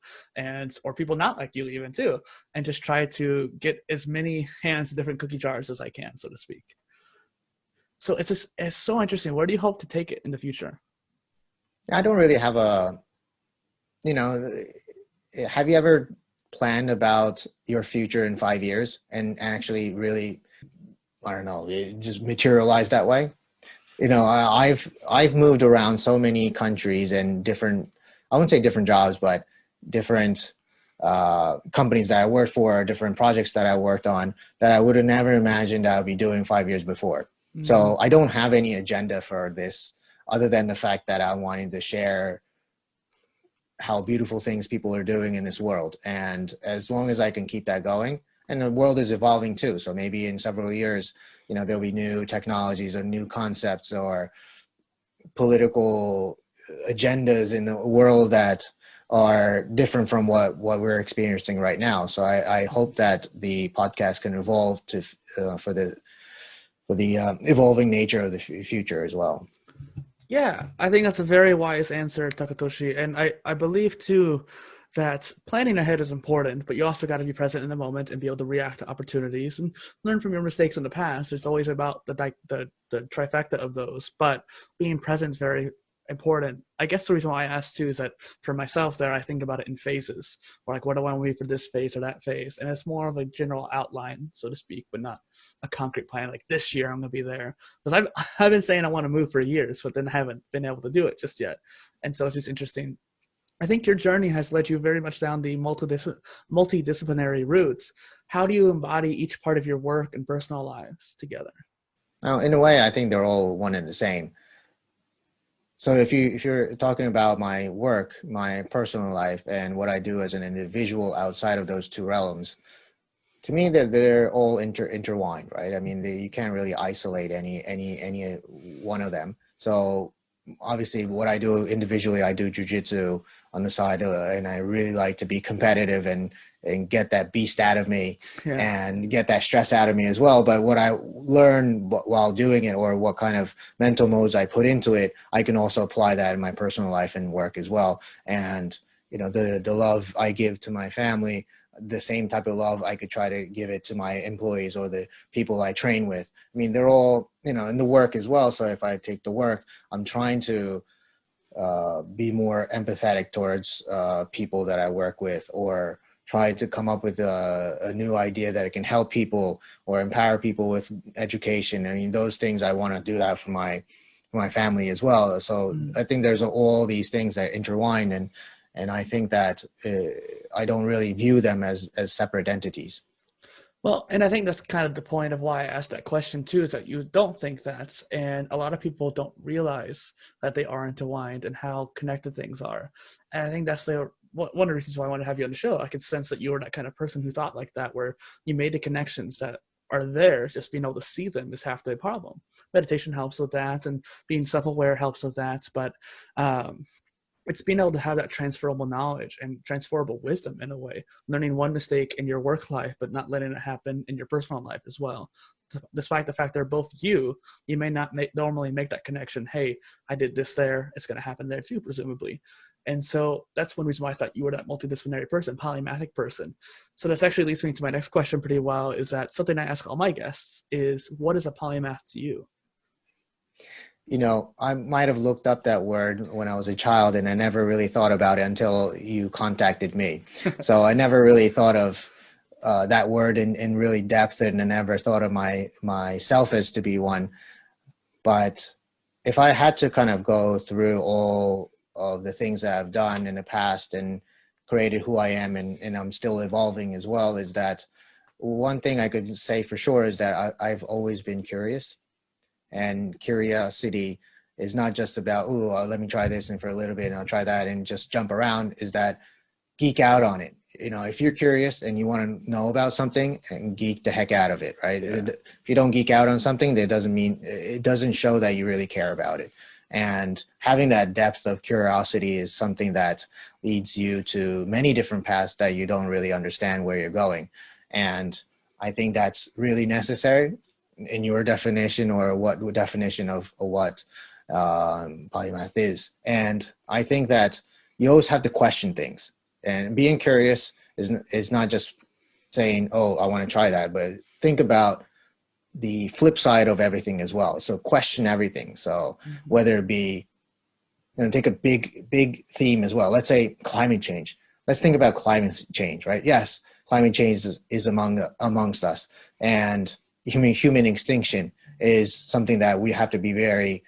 or people not like you even too, and just try to get as many hands in different cookie jars as I can, so to speak. So it's so interesting. Where do you hope to take it in the future? I don't really have have you ever planned about your future in 5 years and actually really, I don't know, it just materialize that way? I've moved around so many countries and different, I wouldn't say different jobs, but different companies that I worked for, different projects that I worked on, that I would have never imagined I would be doing 5 years before. Mm-hmm. So I don't have any agenda for this other than the fact that I'm wanting to share how beautiful things people are doing in this world. And as long as I can keep that going, and the world is evolving too. So maybe in several years, there'll be new technologies or new concepts or political agendas in the world that are different from what we're experiencing right now. So I hope that the podcast can evolve for the evolving nature of the future as well. Yeah, I think that's a very wise answer, Takatoshi. And I believe too, that planning ahead is important, but you also got to be present in the moment and be able to react to opportunities and learn from your mistakes in the past. It's always about the trifecta of those, but being present is very important. I guess the reason why I asked too is that for myself there, I think about it in phases, or like, what do I want to be for this phase or that phase? And it's more of a general outline, so to speak, but not a concrete plan. Like this year I'm going to be there, because I've been saying I want to move for years, but then haven't been able to do it just yet. And so it's just interesting. I think your journey has led you very much down the multidisciplinary routes. How do you embody each part of your work and personal lives together? Now, in a way, I think they're all one and the same. So if you're talking about my work, my personal life, and what I do as an individual outside of those two realms, to me, they're all intertwined, right? I mean, you can't really isolate any one of them. So obviously, what I do individually, I do jujitsu on the side, and I really like to be competitive and get that beast out of me, and get that stress out of me as well. But what I learn while doing it, or what kind of mental modes I put into it, I can also apply that in my personal life and work as well. And the love I give to my family, the same type of love I could try to give it to my employees or the people I train with. I mean, they're all, in the work as well. So if I take the work, I'm trying to be more empathetic towards people that I work with, or try to come up with a new idea that it can help people or empower people with education. I mean, those things, I want to do that for my family as well. So I think there's all these things that intertwine, and I think that I don't really view them as separate entities. Well, and I think that's kind of the point of why I asked that question too, is that you don't think that, and a lot of people don't realize that they are intertwined and how connected things are. And I think that's one of the reasons why I want to have you on the show. I could sense that you were that kind of person who thought like that, where you made the connections that are there. Just being able to see them is half the problem. Meditation helps with that, and being self-aware helps with that. But it's being able to have that transferable knowledge and transferable wisdom in a way, learning one mistake in your work life, but not letting it happen in your personal life as well. Despite the fact they're both you may not normally make that connection. Hey, I did this there, it's going to happen there too, presumably. And so that's one reason why I thought you were that multidisciplinary person, polymathic person. So this actually leads me to my next question pretty well, is that something I ask all my guests is, what is a polymath to you? I might have looked up that word when I was a child, and I never really thought about it until you contacted me. So I never really thought of that word in really depth, and I never thought of myself as to be one. But if I had to kind of go through all of the things that I've done in the past and created who I am, and I'm still evolving as well, is that one thing I could say for sure is that I've always been curious. And curiosity is not just about, let me try this and for a little bit and I'll try that and just jump around, is that geek out on it. If you're curious and you want to know about something, and geek the heck out of it, right? Yeah. If you don't geek out on something, it doesn't show that you really care about it. And having that depth of curiosity is something that leads you to many different paths that you don't really understand where you're going. And I think that's really necessary in your definition, or what definition of what polymath is. And I think that you always have to question things, and being curious is not just saying, I want to try that, but think about the flip side of everything as well. So question everything. So whether it be, take a big theme as well. Let's say climate change. Let's think about climate change, right? Yes, climate change is amongst us, and human extinction is something that we have to be very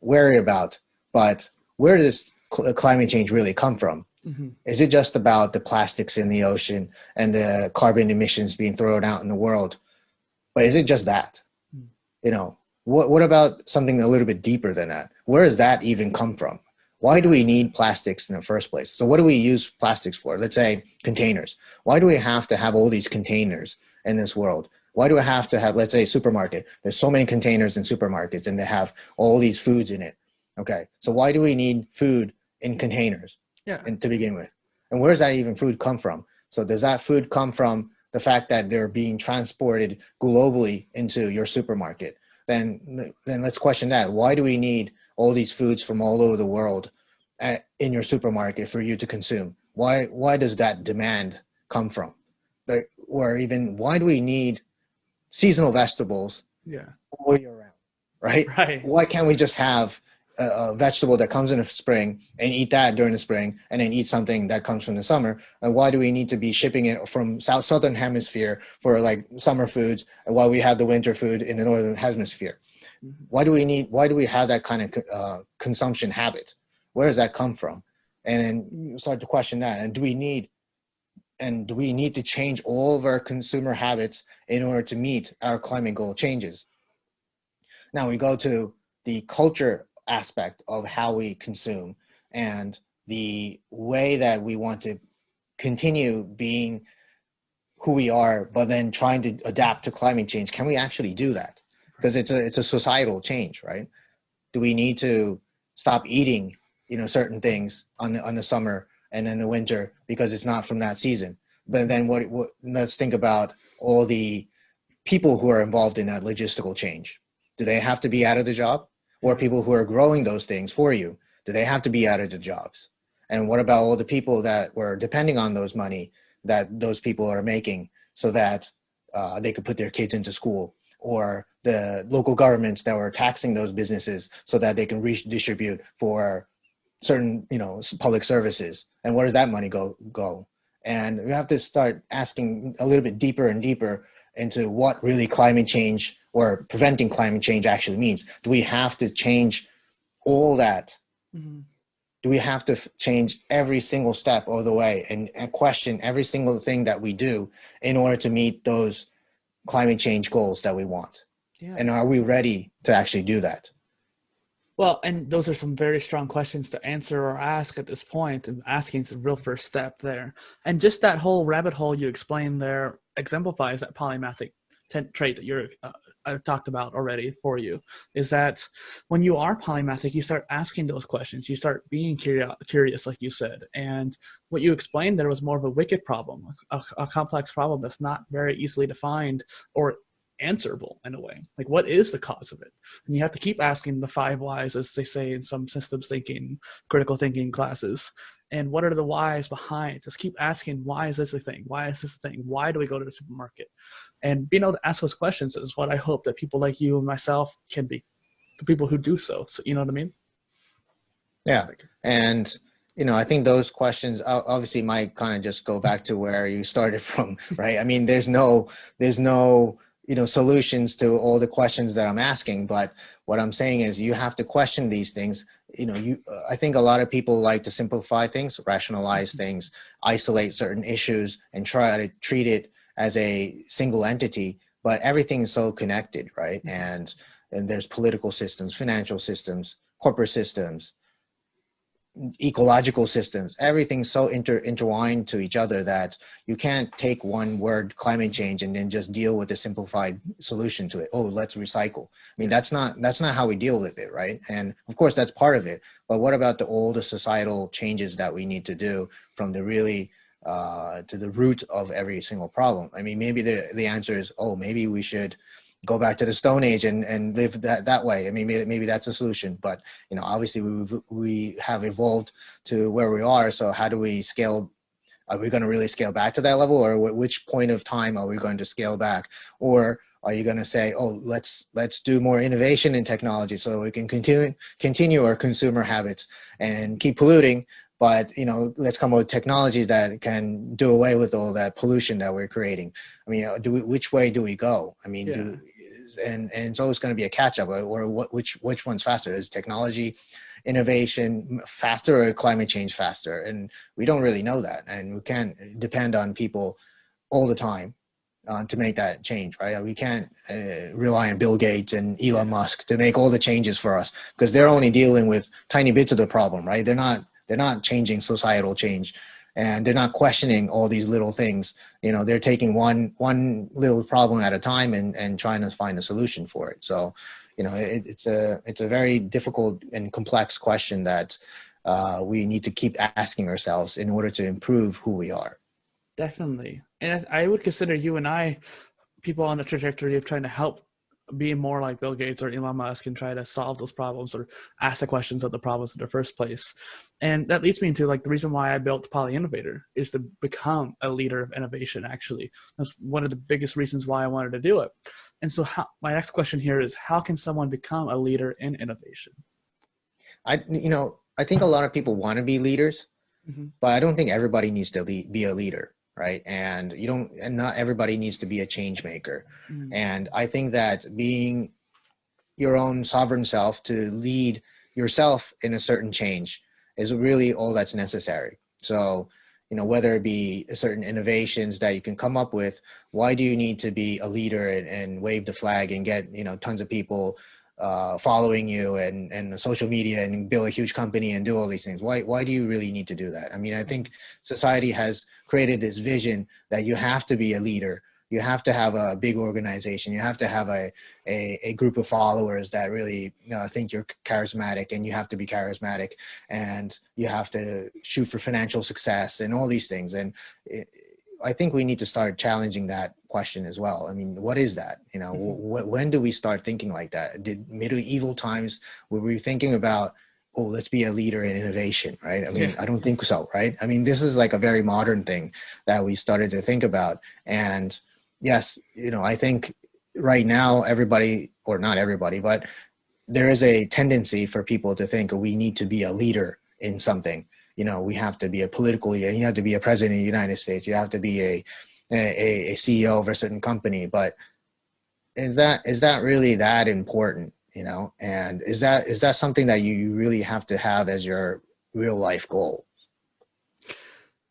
wary about. But where does climate change really come from? Mm-hmm. Is it just about the plastics in the ocean and the carbon emissions being thrown out in the world? But is it just that? Mm-hmm. What about something a little bit deeper than that? Where does that even come from? Why do we need plastics in the first place? So what do we use plastics for? Let's say containers. Why do we have to have all these containers in this world? Why do I have to have, let's say, a supermarket? There's so many containers in supermarkets and they have all these foods in it. Okay, so why do we need food in containers to begin with? And where does that even food come from? So does that food come from the fact that they're being transported globally into your supermarket? Then let's question that. Why do we need all these foods from all over the world in your supermarket for you to consume? Why does that demand come from? Or even why do we need seasonal vegetables Yeah. all year round, right? Right. Why can't we just have a vegetable that comes in the spring and eat that during the spring, and then eat something that comes from the summer? And why do we need to be shipping it from southern hemisphere for like summer foods, and while we have the winter food in the northern hemisphere? Mm-hmm. Why do we have that kind of consumption habit? Where does that come from? And then you start to question that. And do we need to change all of our consumer habits in order to meet our climate goal changes? Now we go to the culture aspect of how we consume and the way that we want to continue being who we are, but then trying to adapt to climate change. Can we actually do that? Because it's a societal change, right? Do we need to stop eating, certain things on the summer and then the winter because it's not from that season? But then what let's think about all the people who are involved in that logistical change. Do they have to be out of the job? Or people who are growing those things for you, do they have to be out of the jobs? And what about all the people that were depending on those money that those people are making so that they could put their kids into school, or the local governments that were taxing those businesses so that they can redistribute for certain, public services? And where does that money go? And we have to start asking a little bit deeper and deeper into what really climate change or preventing climate change actually means. Do we have to change all that? Mm-hmm. Do we have to change every single step of the way and question every single thing that we do in order to meet those climate change goals that we want? Yeah. And are we ready to actually do that? Well, and those are some very strong questions to answer or ask at this point, and asking is the real first step there. And just that whole rabbit hole you explained there exemplifies that polymathic trait that I've talked about already for you, is that when you are polymathic, you start asking those questions, you start being curious, like you said. And what you explained there was more of a wicked problem, a complex problem that's not very easily defined or answerable in a way. Like, what is the cause of it? And you have to keep asking the 5 whys, as they say in some systems thinking, critical thinking classes. And what are the whys behind? Just keep asking, why is this a thing? Why is this a thing? Why do we go to the supermarket? And being able to ask those questions is what I hope that people like you and myself can be, the people who do so. So, you know what I mean? Yeah. And, I think those questions obviously might kind of just go back to where you started from, right? I mean, there's no solutions to all the questions that I'm asking, but what I'm saying is you have to question these things. I think a lot of people like to simplify things, rationalize things, isolate certain issues, and try to treat it as a single entity, but everything is so connected, right? And there's political systems, financial systems, corporate systems, ecological systems, everything's so intertwined to each other that you can't take one word, climate change, and then just deal with a simplified solution to it. Oh, let's recycle. I mean, that's not how we deal with it, right? And of course that's part of it, but what about all the societal changes that we need to do from the really to the root of every single problem? I mean, maybe the answer is, maybe we should go back to the Stone Age and live that way. I mean, maybe that's a solution, but obviously we have evolved to where we are. So how do we scale? Are we going to really scale back to that level, or which point of time are we going to scale back? Or are you going to say, let's do more innovation in technology so we can continue our consumer habits and keep polluting, but let's come up with technologies that can do away with all that pollution that we're creating? I mean, which way do we go? I mean, and it's always going to be a catch up, or which one's faster? Is technology innovation faster, or climate change faster? And we don't really know that, and we can't depend on people all the time to make that change, right? We can't rely on Bill Gates and Elon Musk to make all the changes for us, because they're only dealing with tiny bits of the problem, right? They're not changing societal change, and they're not questioning all these little things. They're taking one little problem at a time and trying to find a solution for it. So, it's a very difficult and complex question that we need to keep asking ourselves in order to improve who we are. Definitely. And I would consider you and I people on the trajectory of trying to help be more like Bill Gates or Elon Musk and try to solve those problems or ask the questions of the problems in the first place. And that leads me into like the reason why I built PolyInnovator is to become a leader of innovation. Actually, that's one of the biggest reasons why I wanted to do it. And so my next question here is, how can someone become a leader in innovation? I think a lot of people want to be leaders, but I don't think everybody needs to be a leader, right? And not everybody needs to be a change maker. And I think that being your own sovereign self to lead yourself in a certain change is really all that's necessary. So, whether it be certain innovations that you can come up with, why do you need to be a leader and wave the flag and get, tons of people following you and social media and build a huge company and do all these things? Why do you really need to do that? I mean, I think society has created this vision that you have to be a leader. You have to have a big organization. You have to have a group of followers that really think you're charismatic, and you have to be charismatic, and you have to shoot for financial success and all these things. And I think we need to start challenging that question as well. I mean, what is that? When do we start thinking like that? Did medieval times, were we thinking about, oh, let's be a leader in innovation, right? I mean, I don't think so, right? I mean, this is like a very modern thing that we started to think about. And yes, I think right now everybody, or not everybody, but there is a tendency for people to think we need to be a leader in something. We have to be a political leader. You have to be a president of the United States. You have to be a CEO of a certain company. But is that really that important? And is that something that you really have to have as your real life goal?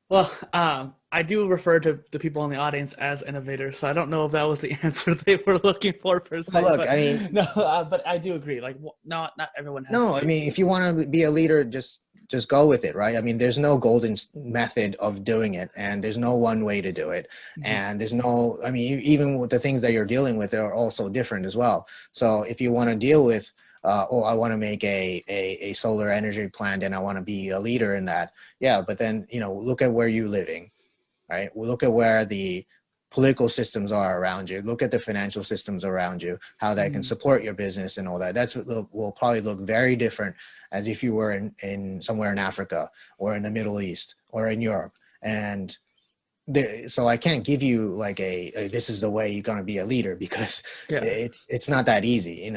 Well, I do refer to the people in the audience as innovators, so I don't know if that was the answer they were looking for per se. Well, look, but, I mean, no, but I do agree. Like, not everyone has. No, I mean, if you want to be a leader, just go with it, right? I mean, there's no golden method of doing it, and there's no one way to do it. And there's no, I mean, even with the things that you're dealing with, they're also different as well. So if you want to deal with, I want to make a solar energy plant and I want to be a leader in that. Yeah, but then, look at where you're living, right? We'll look at where the political systems are around you. Look at the financial systems around you, how that can support your business and all that. That's what will probably look very different as if you were in somewhere in Africa or in the Middle East or in Europe. And so I can't give you like a this is the way you're going to be a leader, because it's not that easy,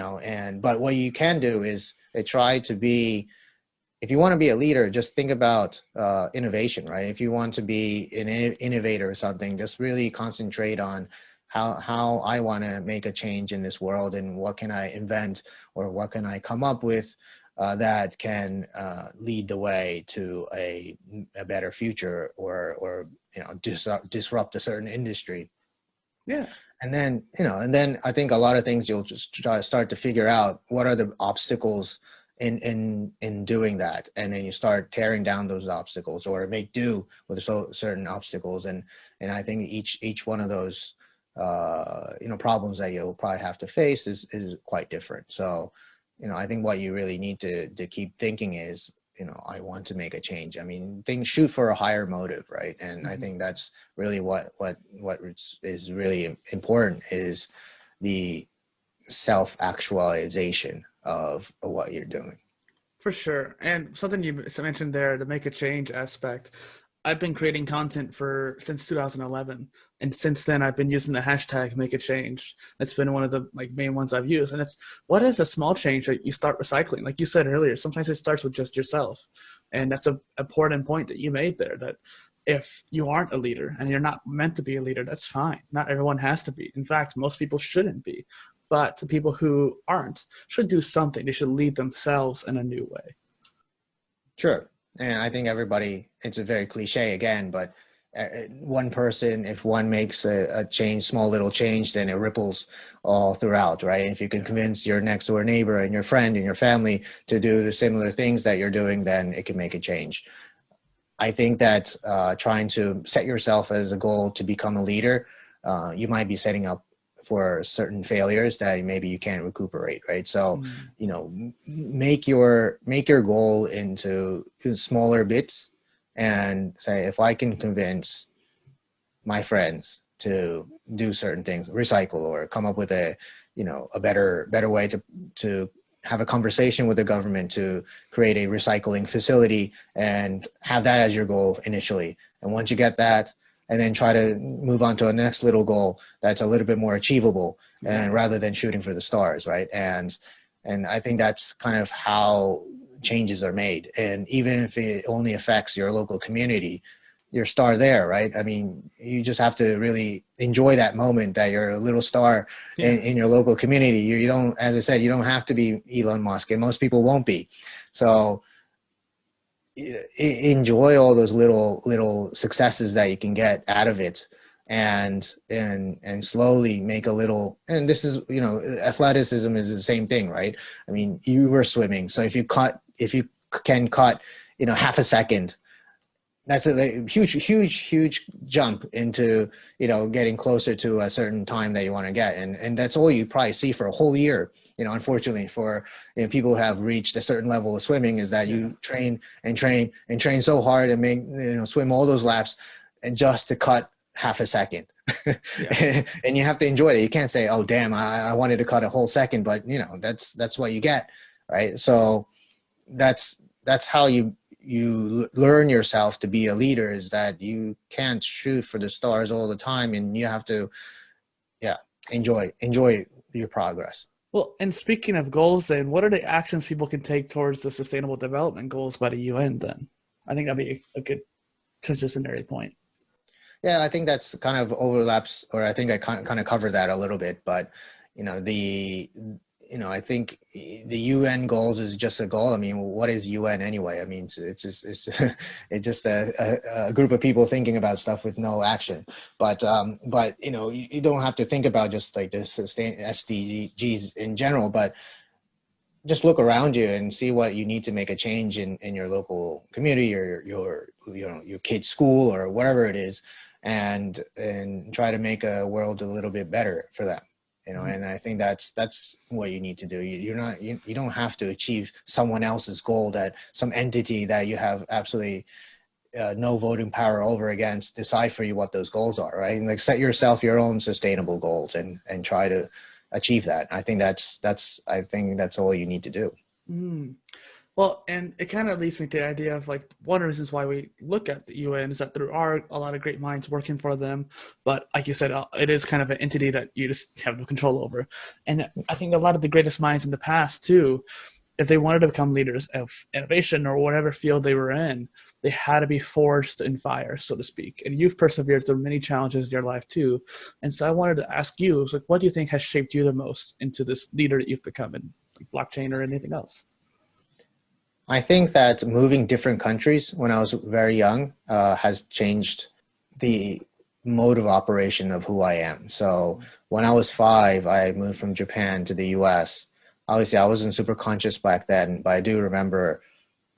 but what you can do is try to be, if you want to be a leader, just think about innovation, right? If you want to be an innovator or something, just really concentrate on how I want to make a change in this world, and what can I invent or what can I come up with that can lead the way to a better future, or disrupt a certain industry. Yeah. And then I think a lot of things you'll just try to start to figure out what are the obstacles in doing that, and then you start tearing down those obstacles or make do with certain obstacles, and I think each one of those problems that you'll probably have to face is quite different. So I think what you really need to keep thinking is, I want to make a change. I mean, shoot for a higher motive, right? And I think that's really what is really important, is the self-actualization of what you're doing. For sure. And something you mentioned there, the make a change aspect. I've been creating content since 2011, and since then I've been using the hashtag make a change. That's been one of the main ones I've used. And it's, what is a small change that you start recycling? Like you said earlier, sometimes it starts with just yourself. And that's an important point that you made there, that if you aren't a leader and you're not meant to be a leader, that's fine. Not everyone has to be. In fact, most people shouldn't be. But the people who aren't should do something. They should lead themselves in a new way. Sure. And I think everybody, it's a very cliche again, but one person, if one makes a change, small little change, then it ripples all throughout, right? If you can convince your next door neighbor and your friend and your family to do the similar things that you're doing, then it can make a change. I think that trying to set yourself as a goal to become a leader, you might be setting up for certain failures that maybe you can't recuperate, right? So, make your goal into smaller bits, and say, if I can convince my friends to do certain things, recycle or come up with a a better way to have a conversation with the government to create a recycling facility and have that as your goal initially. And once you get that, and then try to move on to a next little goal that's a little bit more achievable, and rather than shooting for the stars, right? And I think that's kind of how changes are made. And even if it only affects your local community, your star there, right? I mean, you just have to really enjoy that moment that you're a little star in your local community. You don't, as I said, you don't have to be Elon Musk, and most people won't be. So enjoy all those little successes that you can get out of it, and slowly make a little. And this is, athleticism is the same thing, right? I mean, you were swimming, so if you can cut half a second, that's a huge jump into getting closer to a certain time that you want to get, and that's all you probably see for a whole year. Unfortunately for people who have reached a certain level of swimming, is that you train so hard and make swim all those laps, and just to cut half a second. And you have to enjoy it. You can't say, oh damn, I wanted to cut a whole second, but that's what you get, right? So that's how you learn yourself to be a leader, is that you can't shoot for the stars all the time, and you have to enjoy your progress. Well, and speaking of goals, then, what are the actions people can take towards the Sustainable Development Goals by the UN? Then, I think that'd be a good transitionary point. Yeah, I think that's kind of overlaps, or I think I kind of covered that a little bit. But I think the UN goals is just a goal. I mean, what is UN anyway? I mean, it's just a group of people thinking about stuff with no action. But you don't have to think about just like the SDGs in general, but just look around you and see what you need to make a change in your local community, or your kid's school, or whatever it is, and try to make a world a little bit better for them. And I think that's what you need to do. You don't have to achieve someone else's goal, that some entity that you have absolutely no voting power over against decide for you what those goals are, right? And like, set yourself your own sustainable goals and try to achieve that. I think that's all you need to do. Mm. Well, and it kind of leads me to the idea of, like, one of the reasons why we look at the UN is that there are a lot of great minds working for them. But like you said, it is kind of an entity that you just have no control over. And I think a lot of the greatest minds in the past, too, if they wanted to become leaders of innovation or whatever field they were in, they had to be forged in fire, so to speak. And you've persevered through many challenges in your life, too. And so I wanted to ask you, like, what do you think has shaped you the most into this leader that you've become in blockchain or anything else? I think that moving different countries when I was very young has changed the mode of operation of who I am. So when I was 5, I moved from Japan to the US. Obviously, I wasn't super conscious back then, but I do remember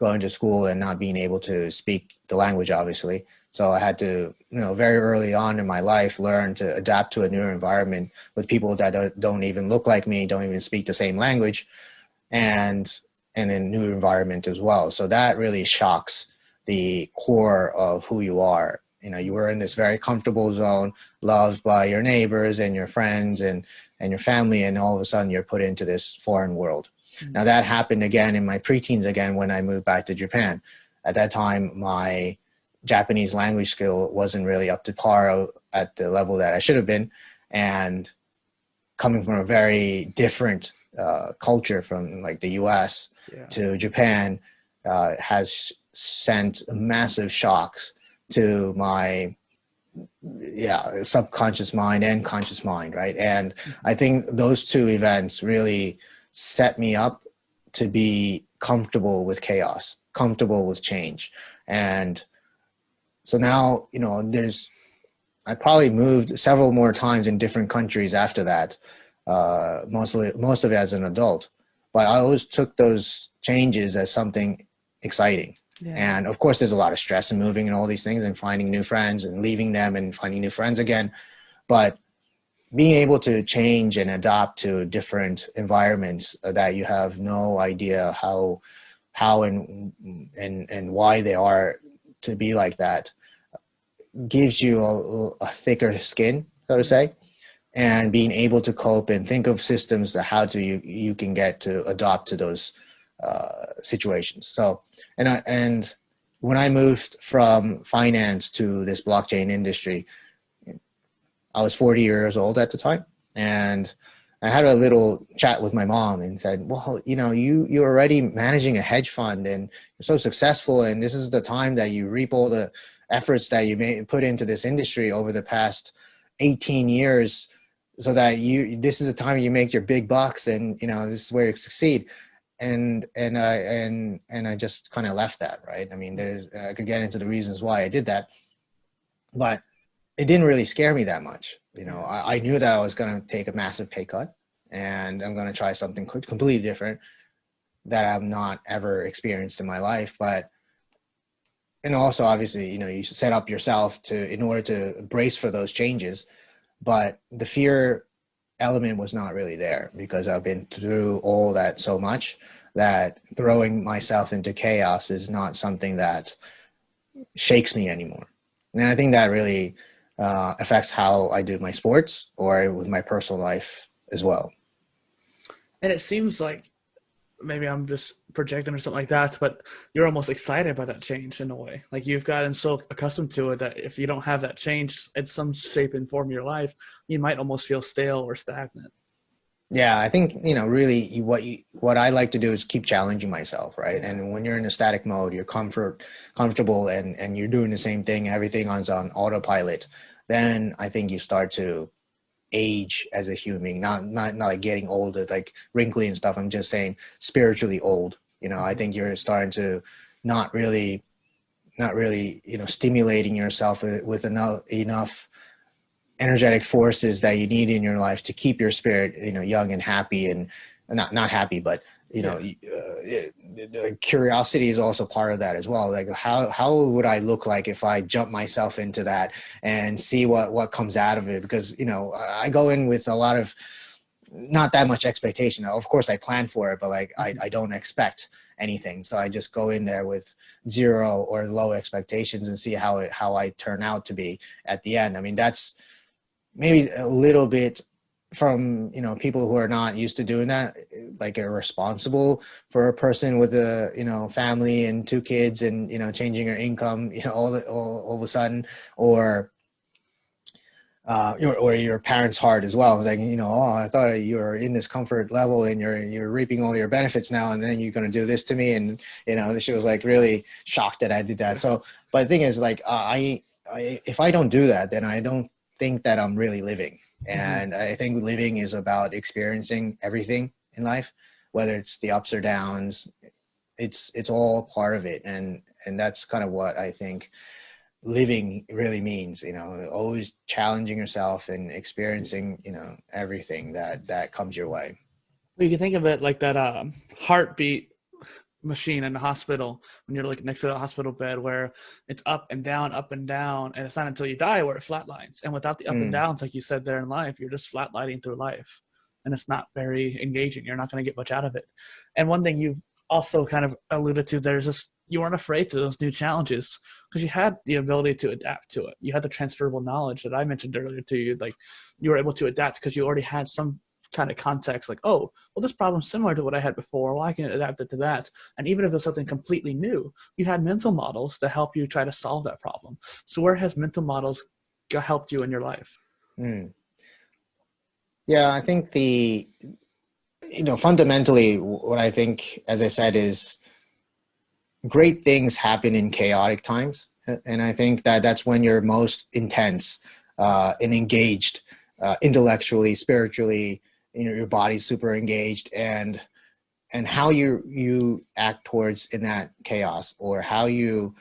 going to school and not being able to speak the language, obviously. So I had to, very early on in my life, learn to adapt to a new environment with people that don't even look like me, don't even speak the same language, and in a new environment as well. So that really shocks the core of who you are. You were in this very comfortable zone, loved by your neighbors and your friends and your family, and all of a sudden you're put into this foreign world. Mm-hmm. Now that happened again in my preteens again when I moved back to Japan. At that time, my Japanese language skill wasn't really up to par at the level that I should have been. And coming from a very different culture from like the US to Japan has sent massive shocks to my subconscious mind and conscious mind, right? And I think those two events really set me up to be comfortable with chaos, comfortable with change. And so now, I probably moved several more times in different countries after that, most of it as an adult. But I always took those changes as something exciting. Yeah. And of course, there's a lot of stress in moving and all these things and finding new friends and leaving them and finding new friends again. But being able to change and adapt to different environments that you have no idea how and why they are to be like that gives you a thicker skin, so to say. and being able to cope and think of systems that how to you can get to adopt to those situations. So, and when I moved from finance to this blockchain industry, I was 40 years old at the time, and I had a little chat with my mom and said, well, you're already managing a hedge fund and you're so successful, and this is the time that you reap all the efforts that you may put into this industry over the past 18 years, so that this is the time you make your big bucks, and this is where you succeed. And I just kind of left that, right? I mean, I could get into the reasons why I did that, but it didn't really scare me that much. I knew that I was going to take a massive pay cut, and I'm going to try something completely different that I've not ever experienced in my life. And also, obviously, you should set up yourself in order to brace for those changes. But the fear element was not really there, because I've been through all that so much that throwing myself into chaos is not something that shakes me anymore. And I think that really affects how I do my sports or with my personal life as well. And it seems like maybe I'm just projecting or something like that, but you're almost excited by that change in a way. Like, you've gotten so accustomed to it that if you don't have that change in some shape and form in your life, you might almost feel stale or stagnant. Yeah, I think, really what I like to do is keep challenging myself, right? And when you're in a static mode, you're comfortable and you're doing the same thing, everything is on autopilot, then I think you start to age as a human, not like getting old, like wrinkly and stuff. I'm just saying spiritually old. I think you're starting to not really, stimulating yourself with enough energetic forces that you need in your life to keep your spirit, young and happy, and not happy, but curiosity is also part of that as well. Like, how would I look like if I jump myself into that and see what comes out of it? Because, I go in with a lot of not that much expectation. Of course I plan for it, but like, I don't expect anything. So I just go in there with zero or low expectations and see how I turn out to be at the end. I mean, that's maybe a little bit from people who are not used to doing that, like irresponsible for a person with a family and 2 kids and changing your income all of a sudden, or your parents' heart as well. Like, oh, I thought you were in this comfort level and you're reaping all your benefits now, and then you're going to do this to me. And she was like really shocked that I did that. So, but the thing is, like, I if I don't do that, then I don't think that I'm really living. And I think living is about experiencing everything in life, whether it's the ups or downs. It's all part of it, and that's kind of what I think living really means. Always challenging yourself and experiencing everything that comes your way. Well, you can think of it like that heartbeat machine in the hospital, when you're like next to the hospital bed, where it's up and down, and it's not until you die where it flatlines. And without the up and downs, like you said, there in life, you're just flatlining through life, and it's not very engaging. You're not going to get much out of it. And one thing you've also kind of alluded to, there's this, you weren't afraid to those new challenges because you had the ability to adapt to it. You had the transferable knowledge that I mentioned earlier to you. Like, you were able to adapt because you already had some kind of context, like, oh, well, this problem's similar to what I had before. Well, I can adapt it to that. And even if it's something completely new, you had mental models to help you try to solve that problem. So where has mental models helped you in your life? Yeah, I think fundamentally what I think, as I said, is great things happen in chaotic times. And I think that's when you're most intense and engaged intellectually, spiritually, your body's super engaged, and how you act towards in that chaos, or how you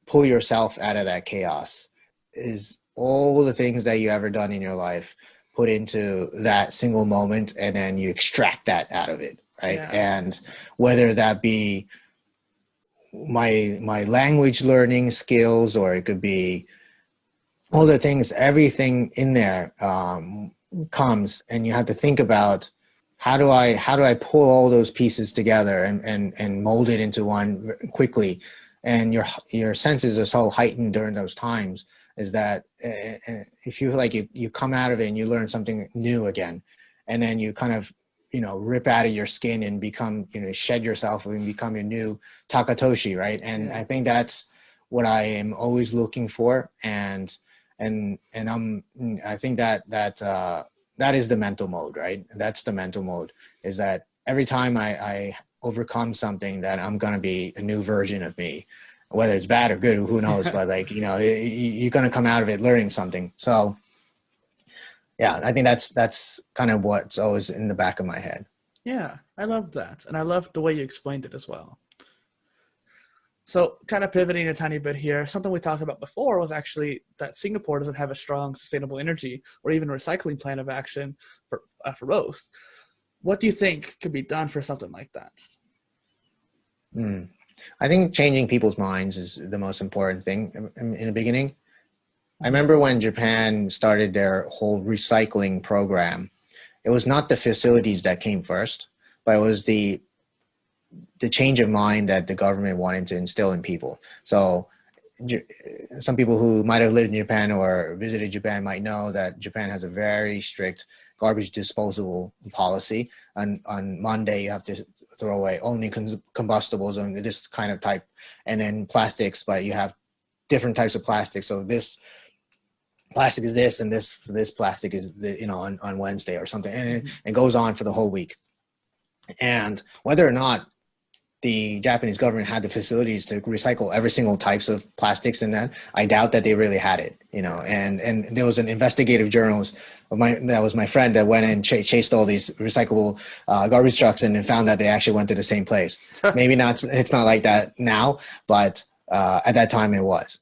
pull yourself out of that chaos, is all the things that you ever done in your life put into that single moment, and then you extract that out of it, right? Yeah. And whether that be my language learning skills, or it could be all the things, everything in there comes, and you have to think about how do I pull all those pieces together and mold it into one quickly. And your senses are so heightened during those times is that if you like you come out of it and you learn something new again, and then you kind of rip out of your skin and become shed yourself and become a new Takatoshi, right? And I think that's what I am always looking for, and I think that is the mental mode, right? That's the mental mode, is that every time I overcome something, that I'm going to be a new version of me, whether it's bad or good, who knows, but like, you're going to come out of it learning something. So yeah, I think that's kind of what's always in the back of my head. Yeah, I love that. And I love the way you explained it as well. So kind of pivoting a tiny bit here, something we talked about before was actually that Singapore doesn't have a strong sustainable energy or even recycling plan of action for both. What do you think could be done for something like that? I think changing people's minds is the most important thing in the beginning. I remember when Japan started their whole recycling program, it was not the facilities that came first, but it was the change of mind that the government wanted to instill in people. So some people who might have lived in Japan or visited Japan might know that Japan has a very strict garbage disposal policy. On Monday, you have to throw away only combustibles on this kind of type, and then plastics, but you have different types of plastic. So this plastic is this, and this plastic is on Wednesday or something, and it goes on for the whole week. And whether or not the Japanese government had the facilities to recycle every single types of plastics in that, I doubt that they really had it, and there was an investigative journalist that was my friend that went and chased all these recyclable garbage trucks and found that they actually went to the same place. Maybe not, it's not like that now, but at that time it was.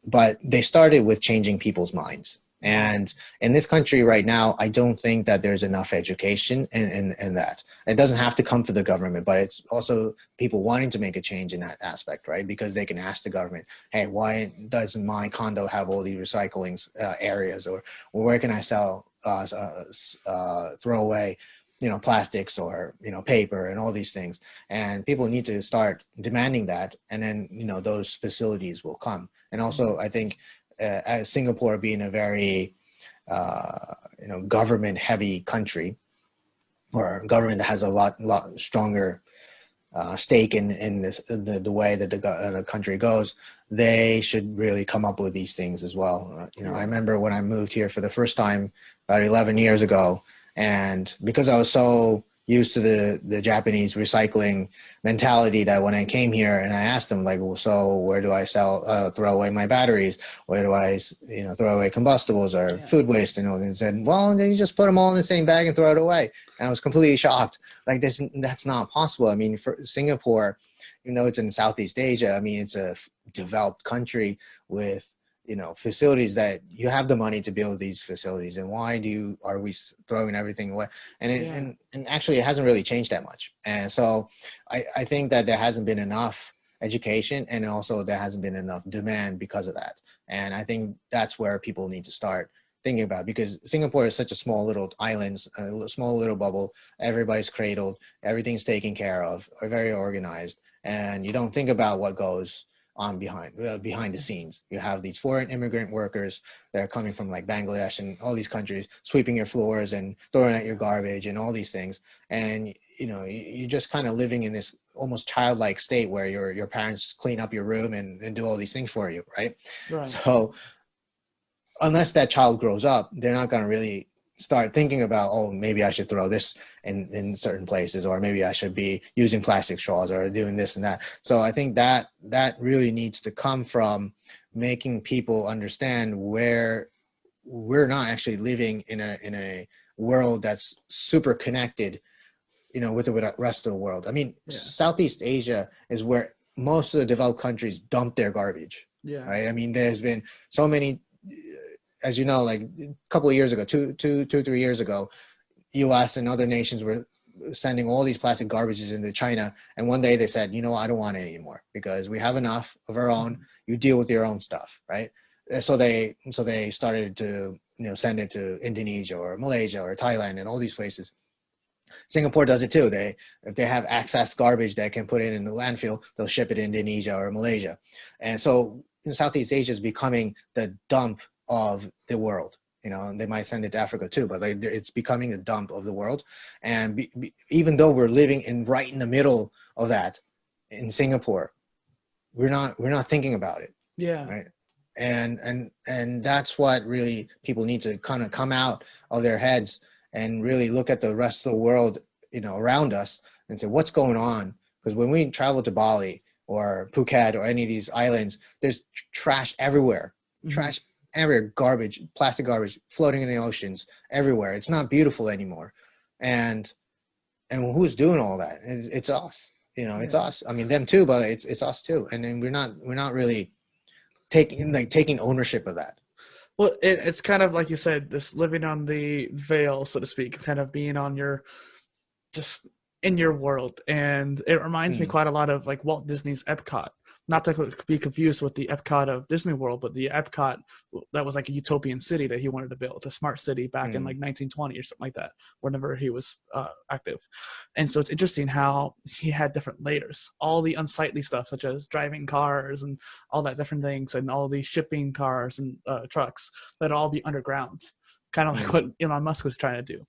But they started with changing people's minds. And in this country right now, I don't think that there's enough education in that. It doesn't have to come from the government, but it's also people wanting to make a change in that aspect, right? Because they can ask the government, hey, why doesn't my condo have all these recycling areas? Or where can I throw away, plastics or, paper and all these things. And people need to start demanding that. And then, those facilities will come. And also, I think, as Singapore being a very, government-heavy country, or a government that has a lot stronger stake in this, the way that the country goes, they should really come up with these things as well. I remember when I moved here for the first time about 11 years ago, and because I was so used to the Japanese recycling mentality, that when I came here and I asked them, like, well, so where do I throw away my batteries? Where do I, throw away combustibles or food waste? And they said, well, then you just put them all in the same bag and throw it away. And I was completely shocked. Like, that's not possible. I mean, for Singapore, it's in Southeast Asia. I mean, it's a developed country with, facilities that you have the money to build these facilities, and why are we throwing everything away? And actually it hasn't really changed that much. And so I think that there hasn't been enough education, and also there hasn't been enough demand because of that. And I think that's where people need to start thinking about, because Singapore is such a small little island, a small little bubble. Everybody's cradled, everything's taken care of, are very organized, and you don't think about what goes on behind the scenes. You have these foreign immigrant workers that are coming from like Bangladesh and all these countries, sweeping your floors and throwing out your garbage and all these things. And you're just kind of living in this almost childlike state where your parents clean up your room and do all these things for you, right? So unless that child grows up, they're not going to really start thinking about, oh, maybe I should throw this in certain places, or maybe I should be using plastic straws or doing this and that. So I think that really needs to come from making people understand where we're not actually living in a world that's super connected, with the rest of the world. I mean, Southeast Asia is where most of the developed countries dump their garbage. Right? I mean, there's been so many, as you know, like a couple of years ago, 3 years ago, U.S. and other nations were sending all these plastic garbages into China. And one day they said, I don't want it anymore because we have enough of our own. You deal with your own stuff, right? So they started to, send it to Indonesia or Malaysia or Thailand and all these places. Singapore does it too. If they have excess garbage that can put it in the landfill, they'll ship it to Indonesia or Malaysia. And so in Southeast Asia is becoming the dump of the world. You know, and they might send it to Africa too, but like, it's becoming a dump of the world. And even though we're living right in the middle of that in Singapore, we're not thinking about it. Yeah. Right. And that's what really people need to kind of come out of their heads and really look at the rest of the world, you know, around us and say, what's going on? Because when we travel to Bali or Phuket or any of these islands, there's trash everywhere. Mm-hmm. Trash everywhere, garbage, plastic garbage floating in the oceans everywhere. It's not beautiful anymore. And who's doing all that? It's us. You know, it's us. I mean, them too, but it's us too. And then we're not really taking ownership of that. Well, it's kind of like you said, this living on the veil, so to speak, kind of being on just in your world. And it reminds me quite a lot of like Walt Disney's Epcot. Not to be confused with the Epcot of Disney World, but the Epcot that was like a utopian city that he wanted to build, a smart city back in like 1920 or something like that, whenever he was active. And so it's interesting how he had different layers, all the unsightly stuff, such as driving cars and all that different things, and all the shipping cars and trucks that all be underground, kind of like what Elon Musk was trying to do.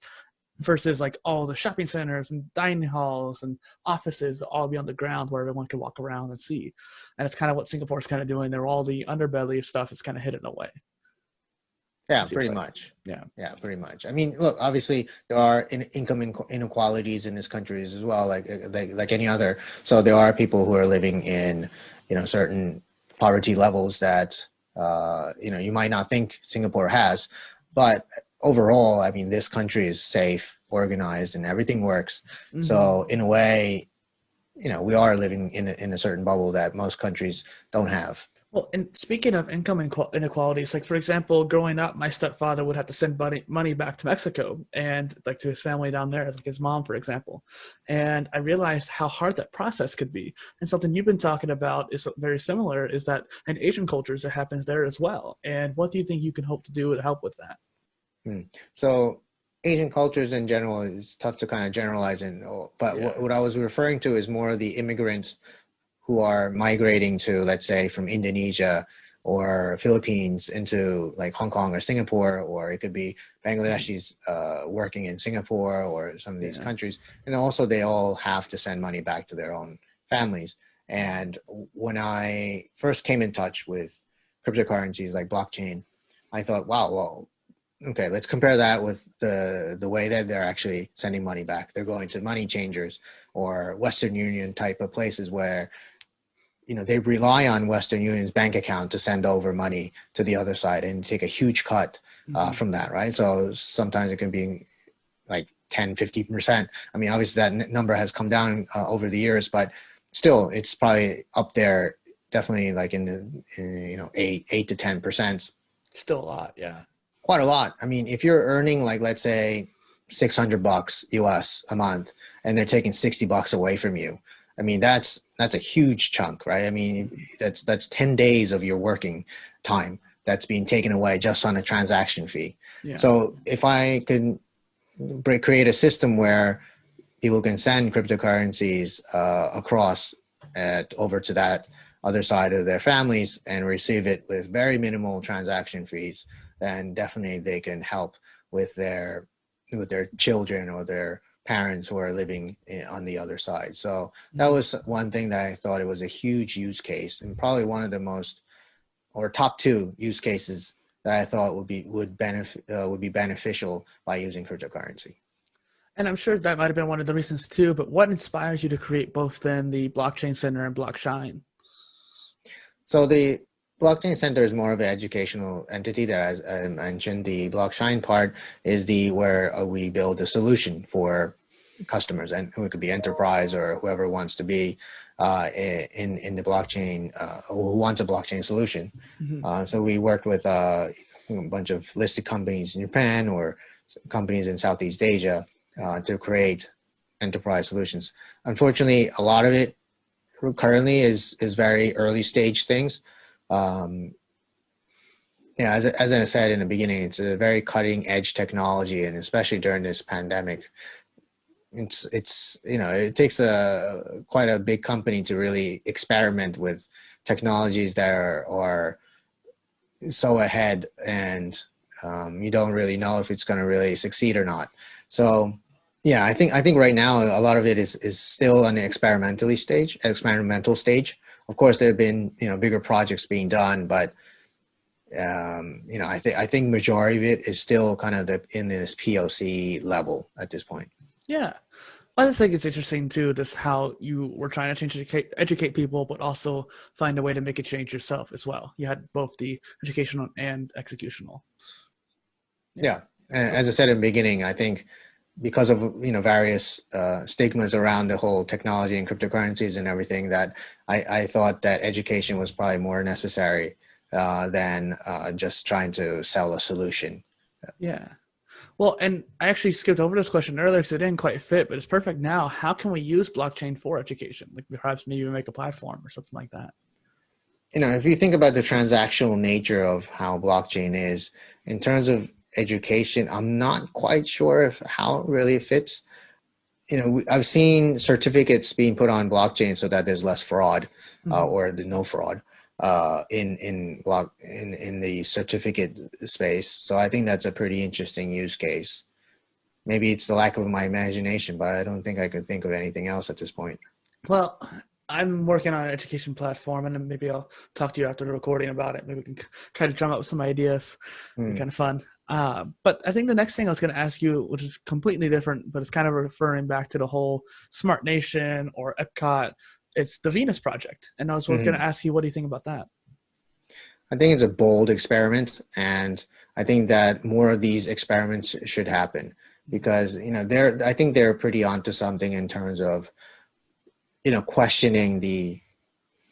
Versus like all the shopping centers and dining halls and offices all be on the ground where everyone can walk around and see. And it's kind of what Singapore's kind of doing. They're all the underbelly of stuff is kind of hidden away. Yeah, pretty much. Yeah, pretty much. I mean, look, obviously there are income inequalities in this country as well, like any other. So there are people who are living in, you know, certain poverty levels that, you know, you might not think Singapore has, but overall, I mean, this country is safe, organized, and everything works. Mm-hmm. So in a way, you know, we are living in a certain bubble that most countries don't have. Well, and speaking of income inequalities, like for example, growing up, my stepfather would have to send money back to Mexico and like to his family down there, like his mom, for example. And I realized how hard that process could be. And something you've been talking about is very similar, is that in Asian cultures, it happens there as well. And what do you think you can hope to do to help with that? So Asian cultures in general is tough to kind of generalize in, but what I was referring to is more of the immigrants who are migrating to, let's say, from Indonesia or Philippines into like Hong Kong or Singapore, or it could be Bangladeshis working in Singapore or some of these countries. And also they all have to send money back to their own families. And when I first came in touch with cryptocurrencies like blockchain, I thought, wow, well, okay, let's compare that with the way that they're actually sending money back. They're going to money changers or Western Union type of places where, you know, they rely on Western Union's bank account to send over money to the other side and take a huge cut from that, right? So sometimes it can be like 10, 15%. I mean, obviously that number has come down over the years, but still it's probably up there, definitely like in you know, 8 to 10%. Still a lot, yeah. Quite a lot. I mean, if you're earning like, let's say $600 US a month and they're taking $60 away from you, I mean, that's a huge chunk, right? I mean, that's 10 days of your working time that's being taken away just on a transaction fee. Yeah. So if I could create a system where people can send cryptocurrencies across over to that other side of their families and receive it with very minimal transaction fees, then definitely they can help with their children or their parents who are living on the other side. So that was one thing that I thought it was a huge use case, and probably one of the most, or top 2 use cases that I thought would be beneficial by using cryptocurrency. And I'm sure that might have been one of the reasons too, but what inspires you to create both then the Blockchain Center and Blockshine? So the Blockchain Center is more of an educational entity that, as I mentioned, the Blockshine part is where we build a solution for customers, and it could be enterprise or whoever wants to be in the blockchain or who wants a blockchain solution. So we worked with a bunch of listed companies in Japan or companies in Southeast Asia to create enterprise solutions. Unfortunately, a lot of it currently is very early stage things. Yeah, as I said in the beginning, it's a very cutting edge technology, and especially during this pandemic, it's you know, it takes quite a big company to really experiment with technologies that are so ahead, and you don't really know if it's going to really succeed or not. So yeah, I think right now a lot of it is still on the experimental stage. Of course, there have been bigger projects being done, but I think majority of it is still kind of in this POC level at this point. Yeah. I just think it's interesting too, just how you were trying to educate people, but also find a way to make a change yourself as well. You had both the educational and executional. Yeah. And as I said in the beginning, I think because of various stigmas around the whole technology and cryptocurrencies and everything, that I thought that education was probably more necessary than just trying to sell a solution. Yeah. Well, and I actually skipped over this question earlier because it didn't quite fit, but it's perfect now. How can we use blockchain for education? Like perhaps maybe make a platform or something like that. If you think about the transactional nature of how blockchain is, in terms of education, I'm not quite sure how it really fits. I've seen certificates being put on blockchain so that there's less fraud, or no fraud in the certificate space. So I think that's a pretty interesting use case. Maybe it's the lack of my imagination, but I don't think I could think of anything else at this point. Well, I'm working on an education platform, and then maybe I'll talk to you after the recording about it. Maybe we can try to drum up some ideas. Be kind of fun. But I think the next thing I was going to ask you, which is completely different, but it's kind of referring back to the whole Smart Nation or Epcot, it's the Venus Project. And I was going to ask you, what do you think about that? I think it's a bold experiment, and I think that more of these experiments should happen because, I think they're pretty onto something in terms of, questioning the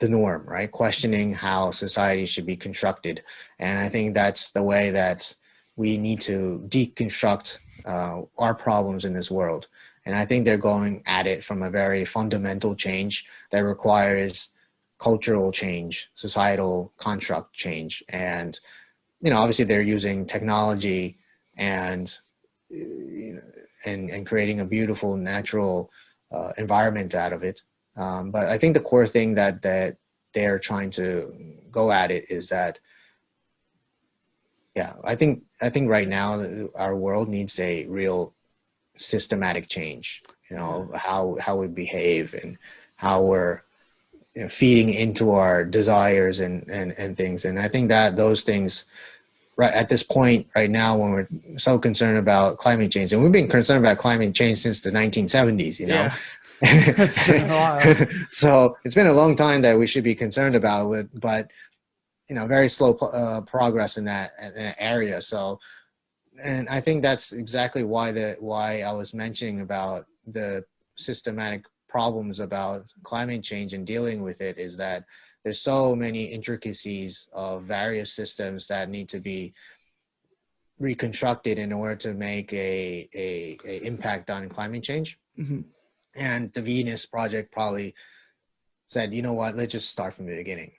norm, right? Questioning how society should be constructed. And I think that's the way that we need to deconstruct our problems in this world. And I think they're going at it from a very fundamental change that requires cultural change, societal construct change. And, obviously they're using technology and creating a beautiful natural environment out of it. But I think the core thing that they're trying to go at it is that, I think right now our world needs a real systematic change. How we behave and how we're feeding into our desires and things. And I think that those things, right at this point right now, when we're so concerned about climate change, and we've been concerned about climate change since the 1970s, Yeah. That's been a while. So it's been a long time that we should be concerned about it, but very slow progress in that area. So, and I think that's exactly why I was mentioning about the systematic problems about climate change and dealing with it, is that there's so many intricacies of various systems that need to be reconstructed in order to make a impact on climate change. And the Venus Project probably said, you know what, let's just start from the beginning.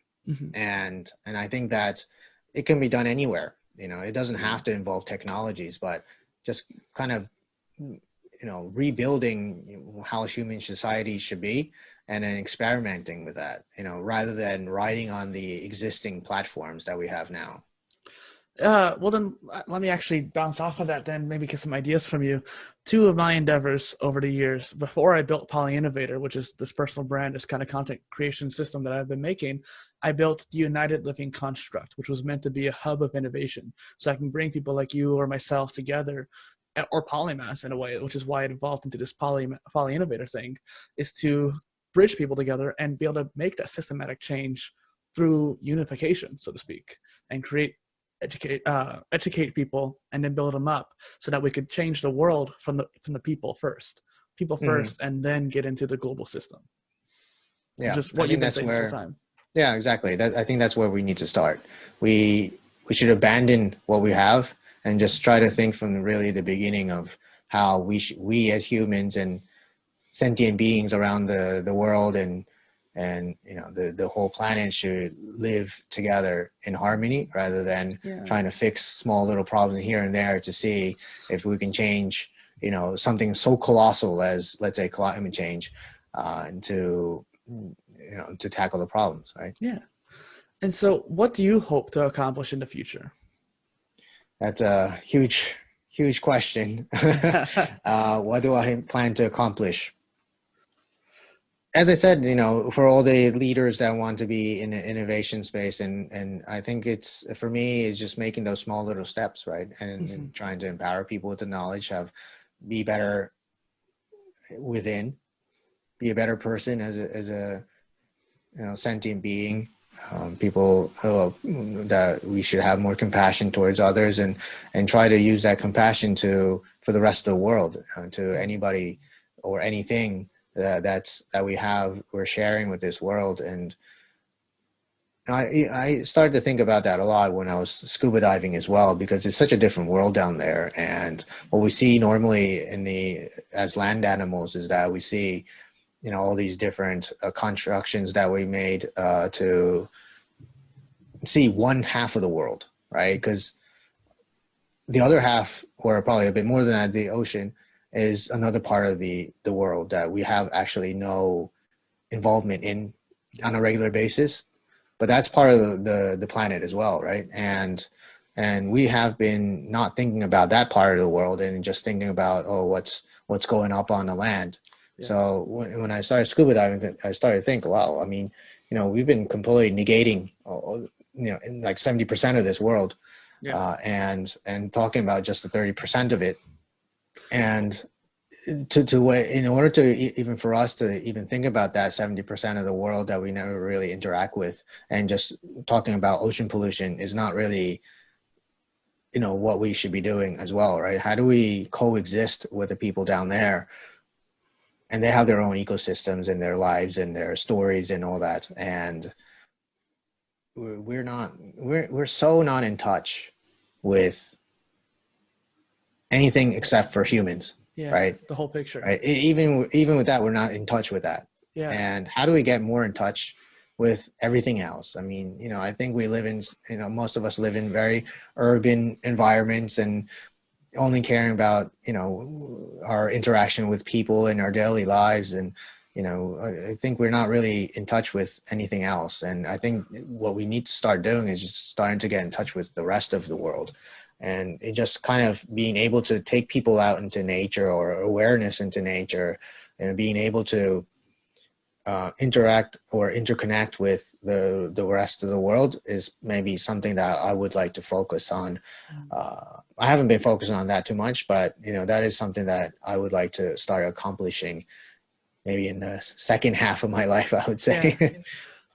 And I think that it can be done anywhere. It doesn't have to involve technologies, but just kind of, rebuilding how human society should be and then experimenting with that, rather than riding on the existing platforms that we have now. Well, then let me actually bounce off of that then, maybe get some ideas from you. Two of my endeavors over the years, before I built PolyInnovator, which is this personal brand, this kind of content creation system that I've been making, I built the United Living Construct, which was meant to be a hub of innovation. So I can bring people like you or myself together, or polymaths in a way, which is why it evolved into this PolyInnovator thing, is to bridge people together and be able to make that systematic change through unification, so to speak, and educate people and then build them up so that we could change the world from the people first, and then get into the global system. Yeah, just what you've been saying this whole time. Yeah, exactly. I think that's where we need to start. We should abandon what we have and just try to think from really the beginning of how we as humans and sentient beings around the world and the whole planet should live together in harmony, rather than trying to fix small little problems here and there to see if we can change something so colossal as, let's say, climate change, to tackle the problems, right? Yeah. And so what do you hope to accomplish in the future? That's a huge question. What do I plan to accomplish? As I said, for all the leaders that want to be in the innovation space, and I think for me, it's just making those small little steps, right? And trying to empower people with the knowledge, be better within, be a better person as a sentient being. People that we should have more compassion towards others, and try to use that compassion for the rest of the world, to anybody or anything we're sharing with this world. And I started to think about that a lot when I was scuba diving as well, because it's such a different world down there. And what we see normally as land animals is that we see all these different constructions that we made to see one half of the world, right? Because the other half, or probably a bit more than that, the ocean, is another part of the world that we have actually no involvement in on a regular basis. But that's part of the planet as well, right? And we have been not thinking about that part of the world and just thinking about, what's going up on the land. Yeah. So when I started scuba diving, I started to think, wow, I mean, we've been completely negating, like 70% of this world, yeah. And talking about just the 30% of it. And in order to even for us to even think about that 70% of the world that we never really interact with, and just talking about ocean pollution is not really, what we should be doing as well, right? How do we coexist with the people down there? And they have their own ecosystems and their lives and their stories and all that. And we're so not in touch with anything except for humans. Yeah, right. The whole picture. Right. Even with that, we're not in touch with that. Yeah. And how do we get more in touch with everything else? I mean, I think we live in, most of us live in very urban environments and only caring about, our interaction with people in our daily lives. And, I think we're not really in touch with anything else. And I think what we need to start doing is just starting to get in touch with the rest of the world. And it just kind of being able to take people out into nature, or awareness into nature, and being able to interact or interconnect with the rest of the world is maybe something that I would like to focus on. I haven't been focusing on that too much, but that is something that I would like to start accomplishing maybe in the second half of my life, I would say. Yeah.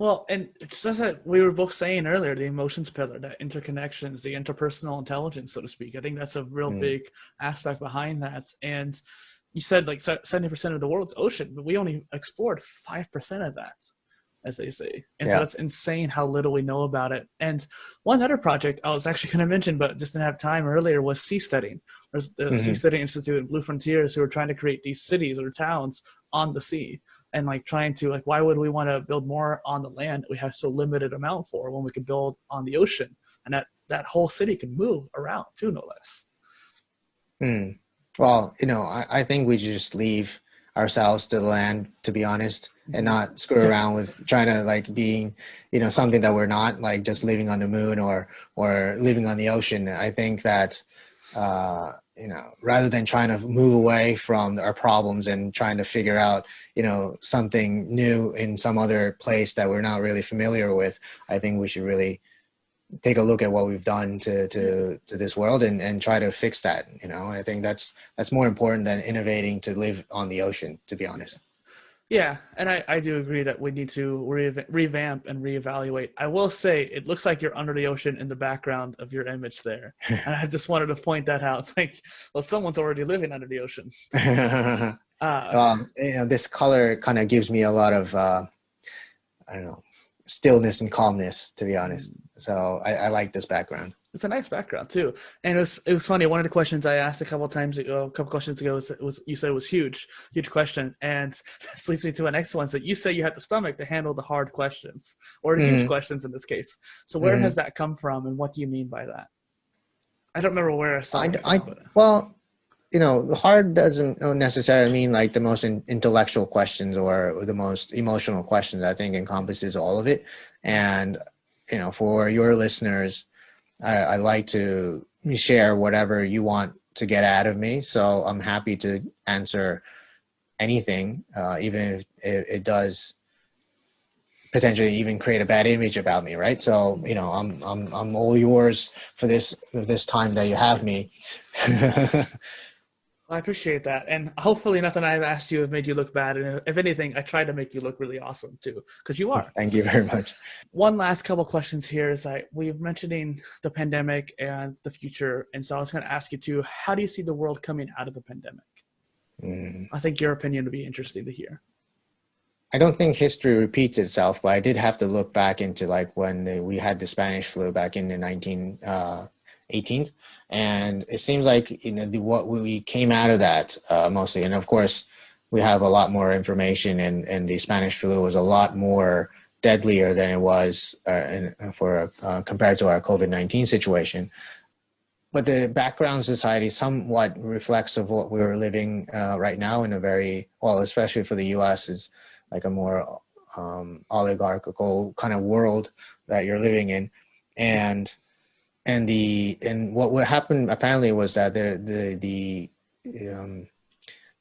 Well, and it's just that we were both saying earlier, the emotions pillar, that interconnections, the interpersonal intelligence, so to speak. I think that's a real big aspect behind that. And you said like 70% of the world's ocean, but we only explored 5% of that, as they say. And so that's insane how little we know about it. And one other project I was actually going to mention, but just didn't have time earlier, was seasteading. There's the Seasteading Institute and Blue Frontiers, who are trying to create these cities or towns on the sea. And like trying to why would we want to build more on the land that we have so limited amount for, when we could build on the ocean, and that whole city can move around too, no less. Well, I think we just leave ourselves to the land, to be honest, and not screw around with trying to being, something that we're not, like just living on the moon or living on the ocean. I think that, rather than trying to move away from our problems and trying to figure out, something new in some other place that we're not really familiar with, I think we should really take a look at what we've done to this world and try to fix that. I think that's more important than innovating to live on the ocean, to be honest. Yeah, and I do agree that we need to revamp and reevaluate. I will say, it looks like you're under the ocean in the background of your image there. And I just wanted to point that out. It's like, well, someone's already living under the ocean. This color kind of gives me a lot of, stillness and calmness, to be honest. So I like this background. It's a nice background too. And it was funny. One of the questions I asked a couple questions ago was you said it was huge question. And this leads me to the next one. So you say you had the stomach to handle the hard questions, or the huge questions in this case. So where has that come from, and what do you mean by that? I don't remember where I saw it. Well, hard doesn't necessarily mean like the most intellectual questions or the most emotional questions. I think encompasses all of it. And for your listeners, I like to share whatever you want to get out of me. So I'm happy to answer anything, even if it does potentially even create a bad image about me, right? So I'm all yours for this time that you have me. I appreciate that. And hopefully nothing I've asked you have made you look bad. And if anything, I try to make you look really awesome too, because you are. Thank you very much. One last couple questions here is that we're mentioning the pandemic and the future. And so I was going to ask you too, how do you see the world coming out of the pandemic? I think your opinion would be interesting to hear. I don't think history repeats itself, but I did have to look back into like when we had the Spanish flu back in the 1918, and it seems like what we came out of that mostly, and of course we have a lot more information, and the Spanish flu was a lot more deadlier than it was compared to our COVID-19 situation. But the background society somewhat reflects of what we're living right now in a very, well, especially for the U.S. is like a more oligarchical kind of world that you're living in, and what happened apparently was that the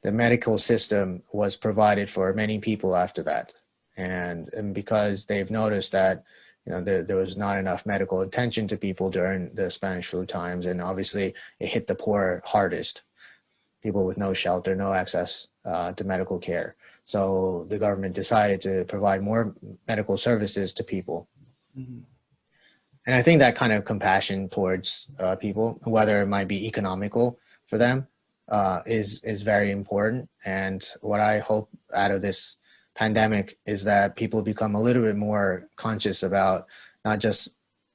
medical system was provided for many people after that, and because they've noticed that there was not enough medical attention to people during the Spanish flu times, and obviously it hit the poor hardest, people with no shelter, no access to medical care. So the government decided to provide more medical services to people. Mm-hmm. And I think that kind of compassion towards people, whether it might be economical for them, is very important. And what I hope out of this pandemic is that people become a little bit more conscious about not just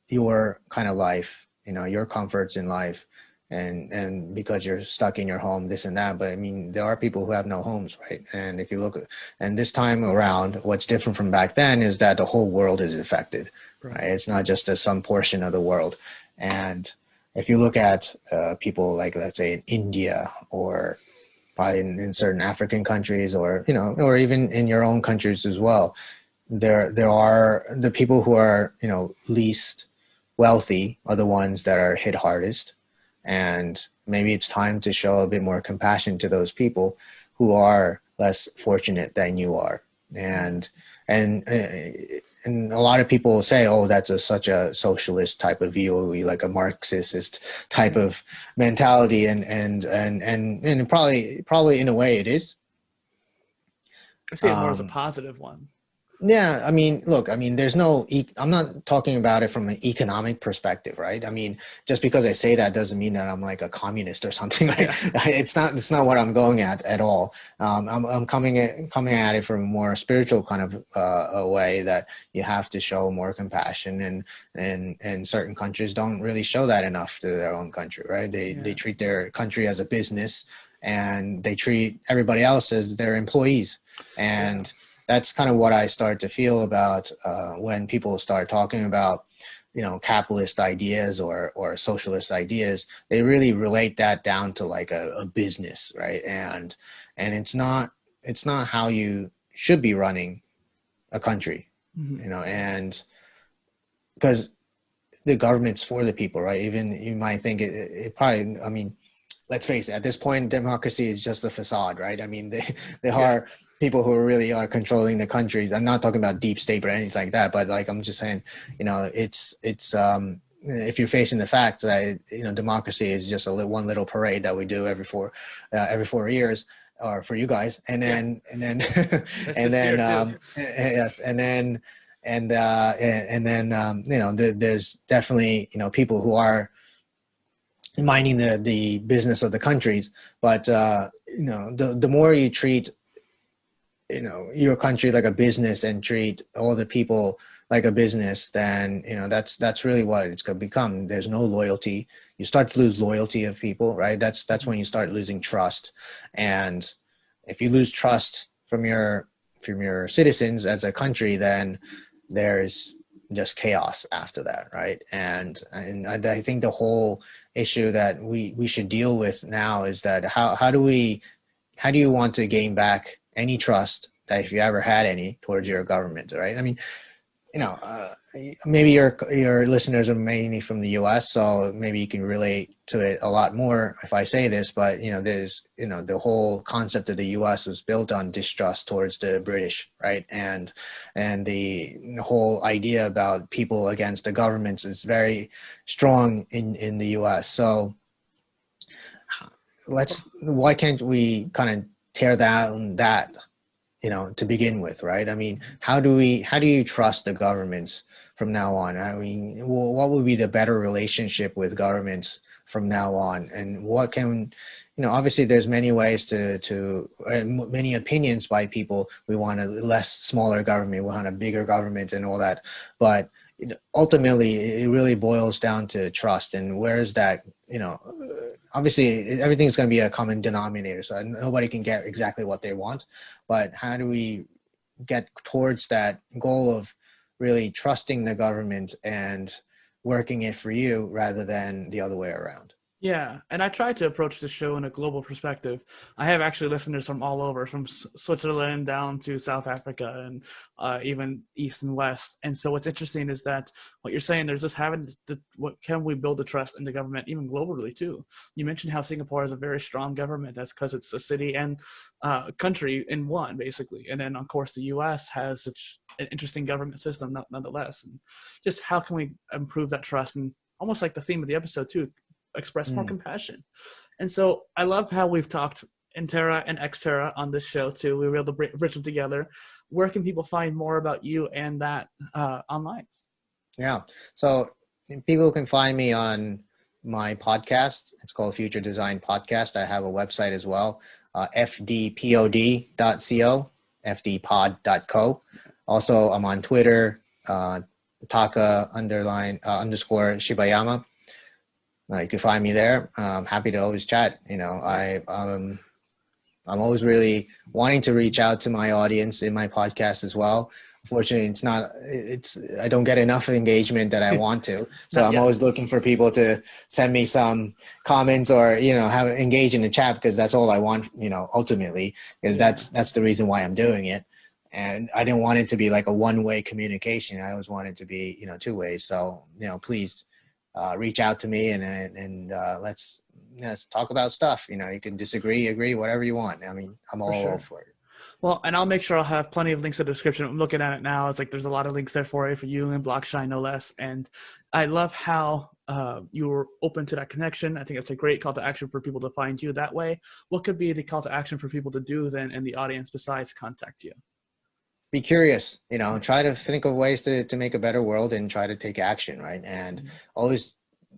your kind of life, your comforts in life, and because you're stuck in your home, this and that. But I mean, there are people who have no homes, right? And if you look and this time around, what's different from back then is that the whole world is affected, right? It's not just some portion of the world. And if you look at people like, let's say in India, or probably in certain African countries, or or even in your own countries as well, there are the people who are least wealthy are the ones that are hit hardest. And maybe it's time to show a bit more compassion to those people who are less fortunate than you are. And a lot of people say, oh, that's such a socialist type of view, like a Marxist type of mentality, and probably in a way it is. I see it more as a positive one. Yeah, I mean, look, I mean, I'm not talking about it from an economic perspective, right? I mean, just because I say that doesn't mean that I'm like a communist or something. Right? Yeah. It's not what I'm going at all. I'm coming at it from a more spiritual kind of a way, that you have to show more compassion, and certain countries don't really show that enough to their own country, right? They treat their country as a business, and they treat everybody else as their employees, and that's kind of what I start to feel about when people start talking about, capitalist ideas or socialist ideas. They really relate that down to like a business, right? And it's not how you should be running a country, and because the government's for the people, right? Even you might think it probably, I mean, let's face it, at this point, democracy is just a facade, right? I mean, they are people who really are controlling the country. I'm not talking about deep state or anything like that, but like I'm just saying, it's if you're facing the fact that democracy is just one little parade that we do every 4 years, or for you guys, and then there's definitely people who are minding the business of the countries, but the more you treat your country like a business and treat all the people like a business, then that's really what it's going to become. There's no loyalty. You start to lose loyalty of people, right? That's when you start losing trust. And if you lose trust from your citizens as a country, then there's just chaos after that, right? And I think the whole issue that we should deal with now is that how do you want to gain back any trust that if you ever had any towards your government, right? I mean, you know, maybe your listeners are mainly from the U.S., so maybe you can relate to it a lot more if I say this. But there's the whole concept of the U.S. was built on distrust towards the British, right? And the whole idea about people against the governments is very strong in the U.S. So why can't we kind of tear down that? To begin with, right? I mean, how do you trust the governments from now on? I mean, what would be the better relationship with governments from now on? And what can, obviously there's many ways to many opinions by people. We want a less smaller government, we want a bigger government and all that. But ultimately, it really boils down to trust. And where's that, obviously everything's going to be a common denominator, so nobody can get exactly what they want, but how do we get towards that goal of really trusting the government and working it for you rather than the other way around? Yeah, and I try to approach the show in a global perspective. I have actually listeners from all over, from Switzerland down to South Africa and even East and West. And so what's interesting is that what you're saying, there's just having what can we build the trust in the government, even globally too. You mentioned how Singapore has a very strong government. That's because it's a city and country in one, basically. And then, of course, the U.S. has such an interesting government system, nonetheless. And just how can we improve that trust? And almost like the theme of the episode too, express more compassion. And so I love how we've talked in Terra and Xterra on this show too. We were able to bridge them together. Where can people find more about you and that online? Yeah, so people can find me on my podcast. It's called Future Design Podcast. I have a website as well, fdpod.co, fdpod.co. Also, I'm on Twitter, Taka _ Shibayama. You can find me there. I'm happy to always chat. I'm always really wanting to reach out to my audience in my podcast as well. Unfortunately, I don't get enough engagement that I want to. So I'm always looking for people to send me some comments or, engage in the chat, because that's all I want, ultimately, because that's the reason why I'm doing it. And I didn't want it to be like a one-way communication. I always want it to be, two ways. So, please, reach out to me and let's talk about stuff. You can disagree, agree, whatever you want. I mean, I'm all for it. Well, and I'll make sure I'll have plenty of links in the description. I'm looking at it now. It's like there's a lot of links there for you and Blockshine, no less. And I love how you were open to that connection. I think it's a great call to action for people to find you that way. What could be the call to action for people to do then in the audience besides contact you? Be curious, try to think of ways to make a better world and try to take action, right? And always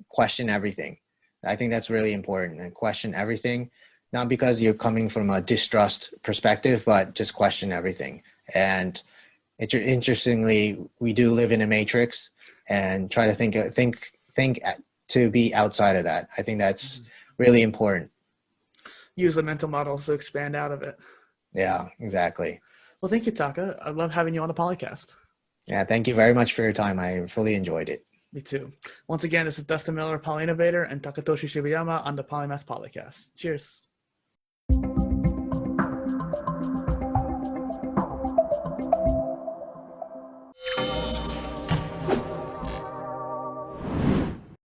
question everything. I think that's really important, and question everything, not because you're coming from a distrust perspective, but just question everything. And interestingly, we do live in a matrix, and try to think to be outside of that. I think that's really important. Use the mental models to expand out of it. Yeah, exactly. Well, thank you, Taka. I love having you on the podcast. Yeah, thank you very much for your time. I fully enjoyed it. Me too. Once again, this is Dustin Miller, PolyInnovator, and Takatoshi Shibayama on the Polymath Podcast. Cheers.